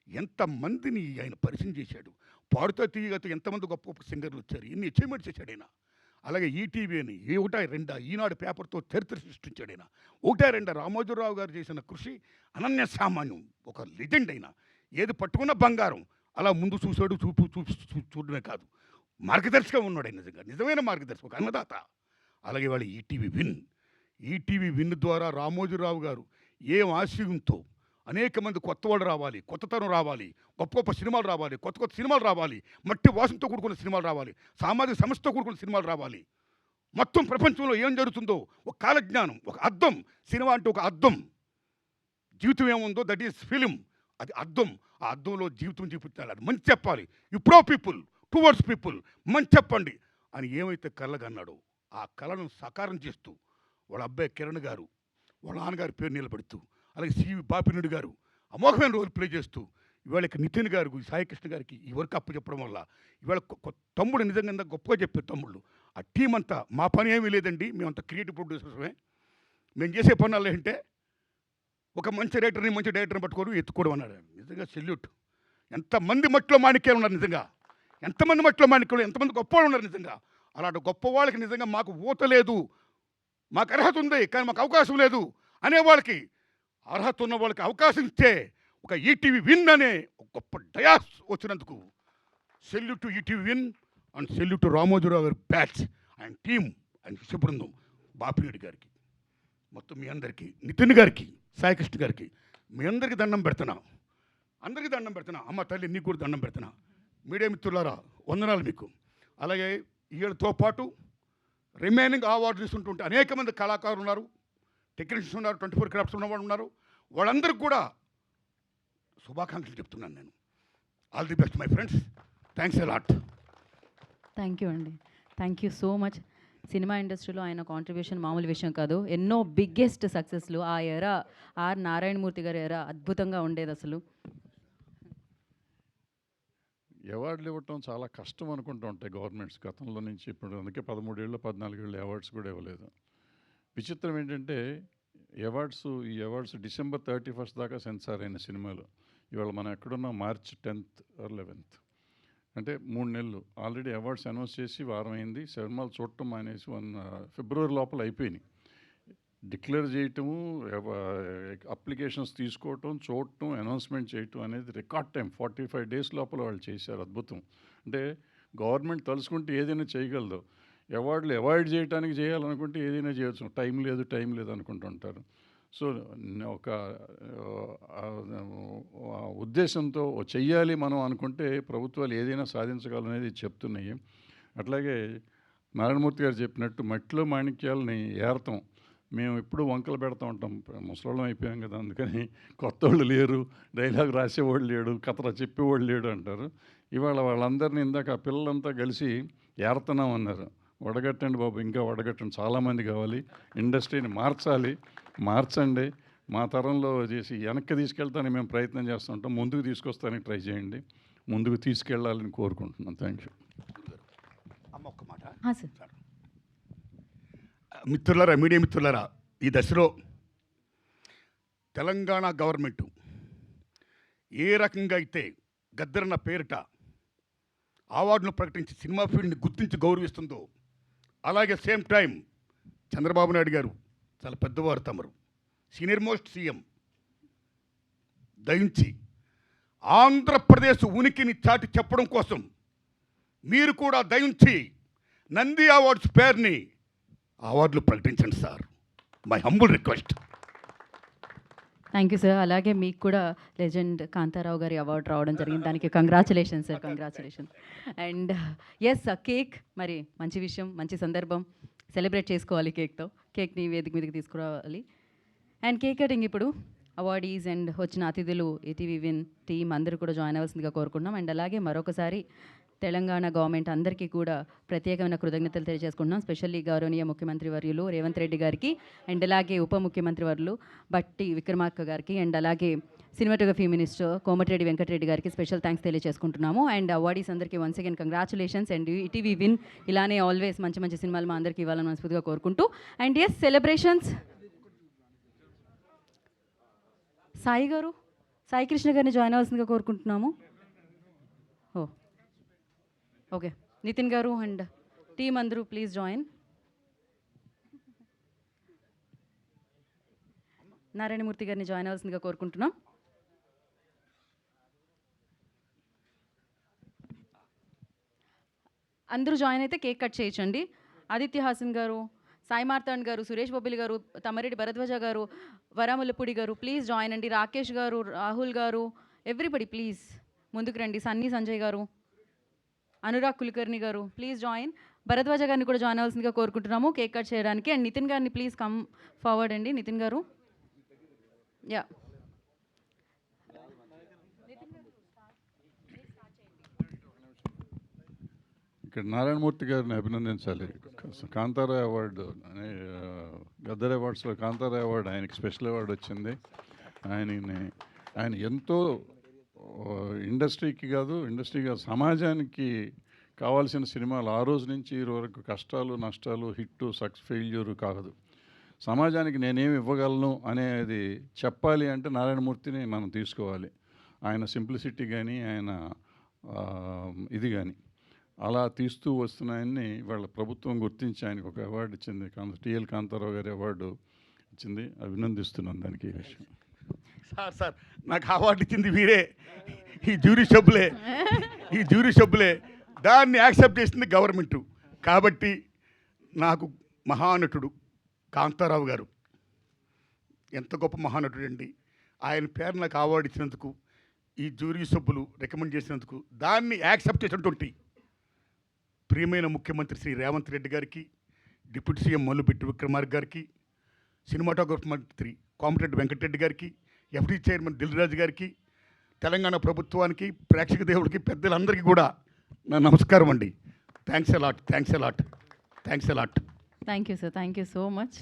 ఎంతమందిని ఆయన పరిచయం చేశాడు. పాడుతో తీయగతో ఎంతమంది గొప్ప గొప్ప సింగర్లు వచ్చారు, ఎన్ని అచీవ్మెంట్ చేశాడు ఆయన. అలాగే ఈటీవీ అని ఒకటా రెండా ఈనాడు పేపర్తో చరిత్ర సృష్టించాడు ఆయన. ఒకటా రెండా రామోజీరావు గారు చేసిన కృషి అనన్య సామాన్యం. ఒక లెజెండ్ అయినా ఏది పట్టుకున్న బంగారం. అలా ముందు చూశాడు, చూడడమే కాదు, మార్గదర్శిగా ఉన్నాడు ఆయన. నిజంగా నిజమైన మార్గదర్శి, ఒక అన్నదాత. అలాగే వాళ్ళు ఈటీవీ విన్, ఈటీవీ విన్ ద్వారా రామోజీరావు గారు ఏం ఆశయంతో అనేక మంది కొత్తవాళ్ళు రావాలి, కొత్తతనం రావాలి, గొప్ప గొప్ప సినిమాలు రావాలి, కొత్త కొత్త సినిమాలు రావాలి, మట్టి వాసనతో కూడుకున్న సినిమాలు రావాలి, సామాజిక సమస్యతో కూడుకున్న సినిమాలు రావాలి. మొత్తం ప్రపంచంలో ఏం జరుగుతుందో ఒక కాలజ్ఞానం, ఒక అద్దం. సినిమా అంటే ఒక అద్దం. జీవితం ఏముందో దట్ ఈస్ ఫిలిం, అది అద్దం. ఆ అద్దంలో జీవితం చూపించాలి, అది మంచి చెప్పాలి. You pro people, towards people, మంచి చెప్పండి అని ఏమైతే కళ్ళగన్నాడో ఆ కళను సాకారం చేస్తూ వాళ్ళ అబ్బాయి కిరణ్ గారు, వాళ్ళ నాన్నగారి పేరు నిలబెడుతూ, అలాగే సివి బాపినుడి గారు అమోఘమైన రోల్ ప్లే చేస్తూ, ఇవాళ నితిన్ గారు, సాయికృష్ణ గారికి ఈ వర్క్ అప్పు చెప్పడం వల్ల ఇవాళ తమ్ముడు నిజంగా గొప్పగా చెప్పారు తమ్ముళ్ళు. ఆ టీం అంతా మా పని ఏమీ లేదండి, మేమంతా క్రియేటివ్ ప్రొడ్యూసర్సమే. మేము చేసే పనులు ఏంటంటే ఒక మంచి రైటర్ని, మంచి డైరెక్టర్ని పట్టుకోవడం, ఎత్తుకోవడం అన్నాడు. నిజంగా సెల్యూట్. ఎంతమంది మట్టిలో మాణిక్యాలు ఉన్నారు నిజంగా, ఎంతమంది మట్టిలో మాణిక్యాలు, ఎంతమంది గొప్పవాళ్ళు ఉన్నారు నిజంగా. అలాంటి గొప్ప వాళ్ళకి నిజంగా మాకు ఊత లేదు, మాకు అర్హత ఉంది కానీ మాకు అవకాశం లేదు అనే వాళ్ళకి, అర్హత ఉన్న వాళ్ళకి అవకాశం ఇస్తే ఒక ఈటీవీ విన్ అనే ఒక గొప్ప డయాస్ వచ్చినందుకు salute to ETV win and salute to Ramoji Rao గారి బ్యాచ్ అండ్ టీమ్ అండ్ శిష్య బృందం, బాపిరెడ్డి గారికి, మొత్తం మీ అందరికీ, నితిన్ గారికి, సాయికృష్ణ గారికి, మీ అందరికీ దండం పెడుతున్నా, అందరికీ దండం పెడుతున్నా. అమ్మ తల్లి నీకు కూడా దండం పెడుతున్నా. మీడియా మిత్రులారా వందనాలు మీకు. అలాగే వీళ్ళతో పాటు రిమైనింగ్ అవార్డు తీసుకుంటుంటే అనేక మంది కళాకారులు ఉన్నారు, టెక్నీషియన్స్ ఉన్నారు, 24 క్రాఫ్ట్స్ ఉన్నవాళ్ళు ఉన్నారు. వాళ్ళందరికీ కూడా శుభాకాంక్షలు చెప్తున్నాను నేను. All the best my friends. Thanks a lot. Thank you అండి, థ్యాంక్ యూ సో మచ్. సినిమా ఇండస్ట్రీలో ఆయన కాంట్రిబ్యూషన్ మామూలు విషయం కాదు. ఎన్నో బిగ్గెస్ట్ సక్సెస్లు ఆ ఎరా, ఆర్ నారాయణమూర్తి గారి ఎరా అద్భుతంగా ఉండేది అసలు. అవార్డులు ఇవ్వటం చాలా కష్టం అనుకుంటూ ఉంటాయి గవర్నమెంట్స్ గతంలో నుంచి ఇప్పుడు. అందుకే 13 ఏళ్ళు 14 ఏళ్ళు అవార్డ్స్ కూడా ఇవ్వలేదు. విచిత్రం ఏంటంటే ఈ అవార్డ్స్ డిసెంబర్ 31 దాకా సెన్సార్ అయిన సినిమాలు. ఇవాళ మనం ఎక్కడున్నా మార్చ్ 10th or 11th, అంటే 3 నెలలు ఆల్రెడీ అవార్డ్స్ అనౌన్స్ చేసి వారం అయింది. సినిమాలు చూడటం అనేసి ఫిబ్రవరి లోపల అయిపోయినాయి. డిక్లేర్ చేయటము, అప్లికేషన్స్ తీసుకోవటం, చూడటం, అనౌన్స్మెంట్ చేయటం అనేది రికార్డ్ టైం 45 days లోపల వాళ్ళు చేశారు. అద్భుతం. అంటే గవర్నమెంట్ తలుచుకుంటే ఏదైనా చేయగలదు. అవార్డులు అవాయిడ్ చేయడానికి చేయాలనుకుంటే ఏదైనా చేయొచ్చు. టైం లేదు అనుకుంటుంటారు. సో ఒక ఉద్దేశంతో చెయ్యాలి మనం అనుకుంటే ప్రభుత్వాలు ఏదైనా సాధించగలనేది చెప్తున్నాయి. అట్లాగే నారాయణమూర్తి గారు చెప్పినట్టు మట్టిలో మాణిక్యాలని ఏరతాం. మేము ఎప్పుడు వంకలు పెడతా ఉంటాం, ముసలోళ్ళం అయిపోయాం కదా, అందుకని కొత్త వాళ్ళు లేరు, డైలాగ్ రాసేవాళ్ళు లేడు, కథ చెప్పేవాళ్ళు లేడు అంటారు. ఇవాళ వాళ్ళందరినీ ఇందాక ఆ పిల్లలంతా కలిసి ఏరుతున్నాం అన్నారు. వడగట్టండి బాబు, ఇంకా వడగట్టండి, చాలామంది కావాలి, ఇండస్ట్రీని మార్చండి, మా తరంలో చేసి వెనక్కి తీసుకెళ్తానికి మేము ప్రయత్నం చేస్తుంటాం, ముందుకు తీసుకొస్తానికి ట్రై చేయండి, ముందుకు తీసుకెళ్ళాలని కోరుకుంటున్నాం. Thank you. అమ్మ ఒక్క మాట. సార్. మిత్రులారా, మీడియా మిత్రులారా, ఈ దశలో తెలంగాణ గవర్నమెంట్ ఏ రకంగా అయితే గద్దరన్న పేరిట అవార్డును ప్రకటించి సినిమా ఫీల్డ్ని గుర్తించి గౌరవిస్తుందో, అలాగే సేమ్ టైం చంద్రబాబు నాయుడు గారు చాలా పెద్దవారు, తమరు సీనియర్ మోస్ట్ సీఎం, దయించి ఆంధ్రప్రదేశ్ ఉనికిని చాటి చెప్పడం కోసం మీరు కూడా దయించి నంది అవార్డ్స్ పేరుని అవార్డులు ప్రకటించండి sir. My humble request. Thank you sir. అలాగే మీకు కూడా లెజెండ్ కాంతారావు గారి అవార్డు రావడం జరిగింది, దానికి congratulation sir, congratulation. And yes, cake మరి మంచి విషయం, మంచి సందర్భం, సెలబ్రేట్ చేసుకోవాలి కేక్తో. కేక్ని వేదిక మీదకి తీసుకురావాలి. అండ్ కేక్ కటింగ్ ఇప్పుడు అవార్డీస్ అండ్ వచ్చిన అతిథులు, ఈటీవీ విన్ టీమ్ అందరూ కూడా జాయిన్ అవ్వాల్సిందిగా కోరుకుంటున్నాం. అండ్ అలాగే మరొకసారి తెలంగాణ గవర్నమెంట్ అందరికీ కూడా ప్రత్యేకమైన కృతజ్ఞతలు తెలియజేసుకుంటున్నాం. స్పెషల్లీ గౌరవనీయ ముఖ్యమంత్రి వర్యులు రేవంత్ రెడ్డి గారికి, అండ్ అలాగే ఉప ముఖ్యమంత్రి వర్యులు బట్టి విక్రమార్క గారికి, అండ్ అలాగే సినిమాటోగ్రఫీ మినిస్టర్ కోమటిరెడ్డి వెంకటరెడ్డి గారికి స్పెషల్ థ్యాంక్స్ తెలియజేసుకుంటున్నాము. అండ్ అవార్డీస్ అందరికీ once again congratulations. And ETV win ఇలానే ఆల్వేస్ మంచి మంచి సినిమాలు మా అందరికీ ఇవ్వాలని మనస్ఫూర్తిగా కోరుకుంటూ, అండ్ ఎస్ సెలబ్రేషన్స్. సాయి గారు, సాయి కృష్ణ గారిని జాయిన్ అవ్వాల్సిందిగా కోరుకుంటున్నాము. ఓకే, నితిన్ గారు అండ్ టీమ్ అందరూ ప్లీజ్ జాయిన్. నారాయణమూర్తి గారిని జాయిన్ అవ్వాల్సిందిగా కోరుకుంటున్నాం. అందరూ జాయిన్ అయితే కేక్ కట్ చేయించండి. ఆదిత్య హాసన్ గారు, సాయి మార్తాండ్ గారు, సురేష్ బొబ్బిలి గారు, తమరెడ్డి భరద్వాజ గారు, వరాముల్లపూడి గారు ప్లీజ్ జాయిన్ అండి. రాకేష్ గారు, రాహుల్ గారు, ఎవ్రీబడి ప్లీజ్ ముందుకు రండి. సన్నీ సంజయ్ గారు, అనురాగ్ కులకర్ణి గారు ప్లీజ్ జాయిన్. భరద్వాజ గారిని కూడా జాయిన్ అవ్వాల్సిందిగా కోరుకుంటున్నాము కేక్ కట్ చేయడానికి. అండ్ నితిన్ గారిని ప్లీజ్ కమ్ ఫార్వర్డ్ అండి. నితిన్ గారు, యా ఇక్కడ నారాయణమూర్తి గారిని అభినందించాలి. కాంతారా అవార్డు, గద్దర్ అవార్డ్స్లో కాంతారా అవార్డు ఆయనకి స్పెషల్ అవార్డు వచ్చింది. ఆయన ఎంతో ఇండస్ట్రీకి కాదు సమాజానికి కావాల్సిన సినిమాలు ఆ రోజు నుంచి ఈ వరకు కష్టాలు నష్టాలు, హిట్ ఫెయిల్యూర్ కాదు, సమాజానికి నేనేమి ఇవ్వగలను అనేది చెప్పాలి అంటే నారాయణమూర్తిని మనం తీసుకోవాలి. ఆయన సింప్లిసిటీ కానీ ఆయన ఇది కానీ అలా తీస్తూ వస్తున్నాయని వాళ్ళ ప్రభుత్వం గుర్తించి ఆయనకు ఒక అవార్డు ఇచ్చింది. టిఎల్ కాంతారావు గారి అవార్డు ఇచ్చింది, అభినందిస్తున్నాను దానికి. ఈ విషయం సార్ నాకు అవార్డు ఇచ్చింది వీరే, ఈ జ్యూరీ సభ్యులే, దాన్ని యాక్సెప్ట్ చేసింది గవర్నమెంటు. కాబట్టి నాకు మహానటుడు కాంతారావు గారు ఎంత గొప్ప మహానటుడు అండి. ఆయన పేరు నాకు అవార్డు ఇచ్చినందుకు, ఈ జ్యూరీ సభ్యులు రికమెండ్ చేసినందుకు, దాన్ని యాక్సెప్ట్ చేసినటువంటి ప్రియమైన ముఖ్యమంత్రి శ్రీ రేవంత్ రెడ్డి గారికి, డిప్యూటీ సీఎం మల్లుబెట్టి విక్రమార్క గారికి, సినిమాటోగ్రఫీ మంత్రి కోమటిరెడ్డి వెంకటరెడ్డి గారికి, ఎఫ్డీ చైర్మన్ దిల్రాజు గారికి, తెలంగాణ ప్రభుత్వానికి, ప్రేక్షక దేవుడికి, పెద్దలందరికీ కూడా నా నమస్కారం అండి. Thanks a lot. Thank you sir, thank you so much.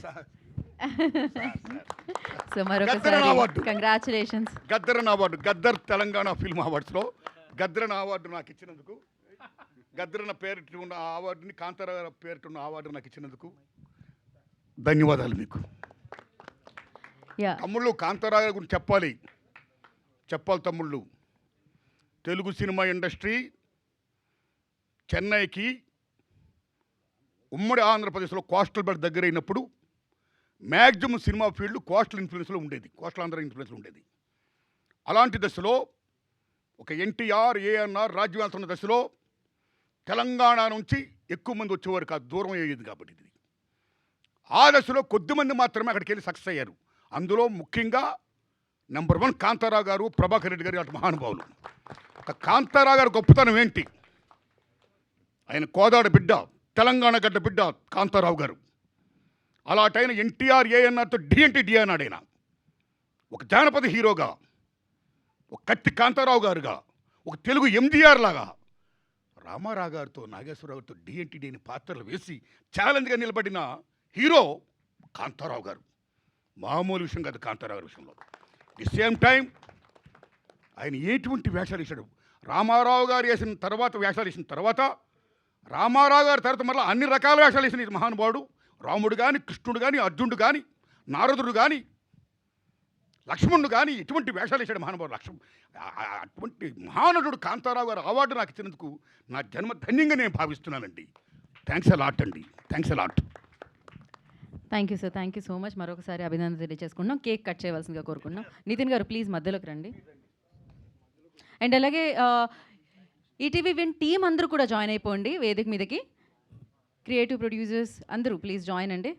So మరొకసారి కంగ్రాచులేషన్స్. గద్దరన్ అవార్డు, గద్దర్ తెలంగాణ ఫిల్మ్ అవార్డ్స్లో గద్దరన్ అవార్డు నాకు ఇచ్చినందుకు, గద్దరన్న పేరిట ఉన్న అవార్డుని కాంతారావు పేరిట ఉన్న అవార్డు నాకు ఇచ్చినందుకు ధన్యవాదాలు మీకు. తమ్ముళ్ళు కాంతారావు గురించి చెప్పాలి తమ్ముళ్ళు. తెలుగు సినిమా ఇండస్ట్రీ చెన్నైకి ఉమ్మడి ఆంధ్రప్రదేశ్లో కోస్టల్ బెల్ట్ దగ్గర అయినప్పుడు మ్యాక్సిమం సినిమా ఫీల్డ్ కోస్టల్ ఇన్ఫ్లుయెన్స్లో ఉండేది, కోస్టల్ ఆంధ్ర ఇన్ఫ్లుయెన్స్లో ఉండేది. అలాంటి దశలో ఒక ఎన్టీఆర్, ఏఎన్ఆర్ రాజ్యం వెళ్తున్న దశలో తెలంగాణ నుంచి ఎక్కువ మంది వచ్చేవారు కాదు, దూరం అయ్యేది కాబట్టి. ఇది ఆ దశలో కొద్దిమంది మాత్రమే అక్కడికి వెళ్ళి సక్సెస్ అయ్యారు. అందులో ముఖ్యంగా నెంబర్ 1 కాంతారావు గారు, ప్రభాకర్ రెడ్డి గారు అటు మహానుభావులు. ఒక కాంతారావు గారి గొప్పతనం ఏంటి? ఆయన కోదాడ బిడ్డ, తెలంగాణ గడ్డ బిడ్డ కాంతారావు గారు. అలాంటైన ఎన్టీఆర్ ఏఎన్ఆర్తో డి అన్నాడు ఆయన. ఒక జానపద హీరోగా, ఒక కత్తి కాంతారావు గారుగా, ఒక తెలుగు ఎంజీఆర్ లాగా రామారావు గారితో, నాగేశ్వరరావుతో డిఎన్టీడీని పాత్రలు వేసి ఛాలెంజ్గా నిలబడిన హీరో కాంతారావు గారు. మామూలు విషయం కాదు కాంతారావు గారి విషయంలో. ది సేమ్ టైం ఆయన ఎటువంటి వేషాలు వేశాడు. రామారావు గారు వేసిన తర్వాత వేషాలు వేసిన తర్వాత, రామారావు గారి తర్వాత మళ్ళీ అన్ని రకాల వేషాలు వేసిన ఈ మహానుభావుడు. రాముడు కానీ, కృష్ణుడు కానీ, అర్జునుడు కానీ, నారదుడు కానీ, లక్ష్మణుడు కానీ ఎటువంటి వేషాలు వేశాడు మహానుభావుడు. అటువంటి మహానటుడు కాంతారావు గారు అవార్డు నాకు ఇచ్చినందుకు నా జన్మ ధన్యంగా నేను భావిస్తున్నానండి. థ్యాంక్స్ అ లాట్ అండి. Thanks a lot. Thank you sir, thank you so much. మరొకసారి అభినందన తెలియజేసుకుంటున్నాం. కేక్ కట్ చేయవలసిందిగా కోరుకుంటున్నాం. నితిన్ గారు ప్లీజ్ మధ్యలోకి రండి. అండ్ అలాగే ఈటీవీ విన్ టీం అందరూ కూడా జాయిన్ అయిపోండి వేదిక మీదకి. క్రియేటివ్ ప్రొడ్యూసర్స్ అందరూ ప్లీజ్ జాయిన్ అండి.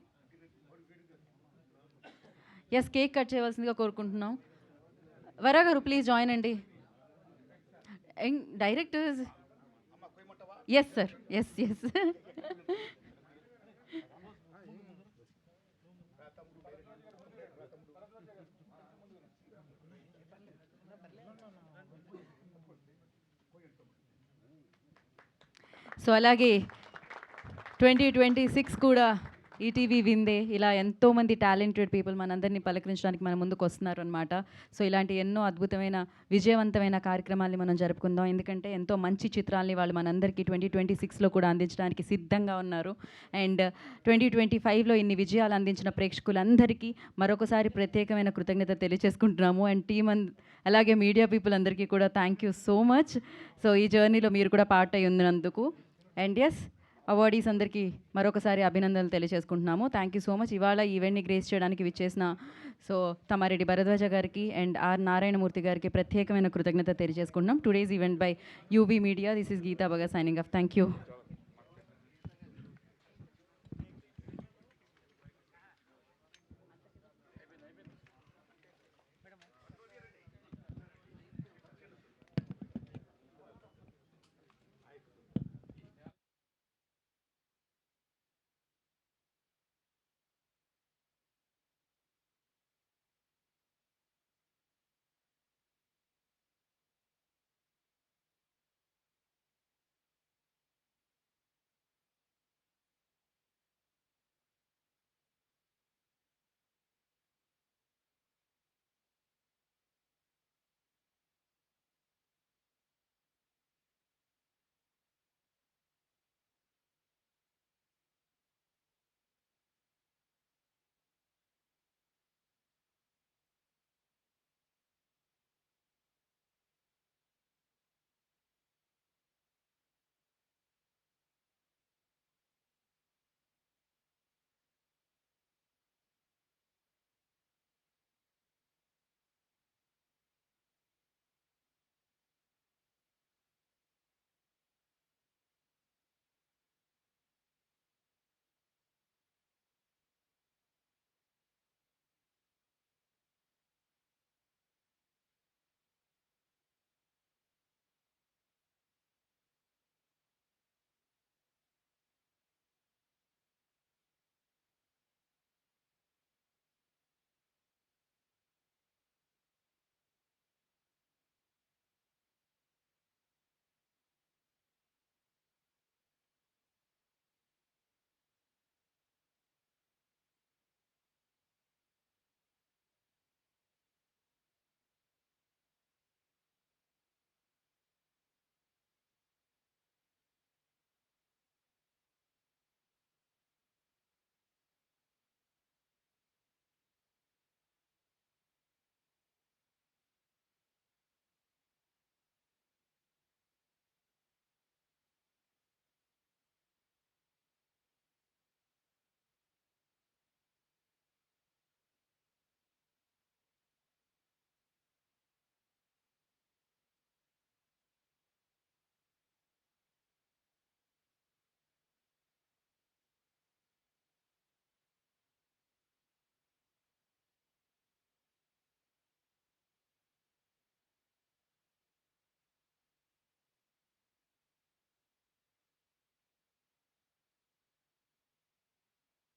ఎస్, కేక్ కట్ చేయవలసిందిగా కోరుకుంటున్నాం. వరా గారు ప్లీజ్ జాయిన్ అండి. Directors yes sir, yes yes. So అలాగే 2026 కూడా ఈటీవీ విందే. ఇలా ఎంతోమంది టాలెంటెడ్ పీపుల్ మనందరినీ పలకరించడానికి మన ముందుకు వస్తున్నారు అనమాట. సో ఇలాంటి ఎన్నో అద్భుతమైన విజయవంతమైన కార్యక్రమాల్ని మనం జరుపుకుందాం. ఎందుకంటే ఎంతో మంచి చిత్రాల్ని వాళ్ళు మనందరికీ 2026లో కూడా అందించడానికి సిద్ధంగా ఉన్నారు. అండ్ 2025లో ఇన్ని విజయాలు అందించిన ప్రేక్షకులందరికీ మరొకసారి ప్రత్యేకమైన కృతజ్ఞత తెలియజేసుకుంటున్నాము. అండ్ టీమ్ అలాగే మీడియా పీపుల్ అందరికీ కూడా thank you so much. So ఈ జర్నీలో మీరు కూడా పార్ట్ అయి ఉన్నందుకు. అండ్ ఎస్, అవార్డీస్ అందరికీ మరొకసారి అభినందనలు తెలియజేసుకుంటున్నాము. Thank you so much. ఇవాళ ఈవెంట్ని గ్రేస్ చేయడానికి విచ్చేసిన తమ్మారెడ్డి భరద్వాజ గారికి అండ్ ఆర్ నారాయణమూర్తి గారికి ప్రత్యేకమైన కృతజ్ఞత తెలియజేసుకుంటున్నాం. Today's event by UB media. This is Geetha Baga signing of. Thank you.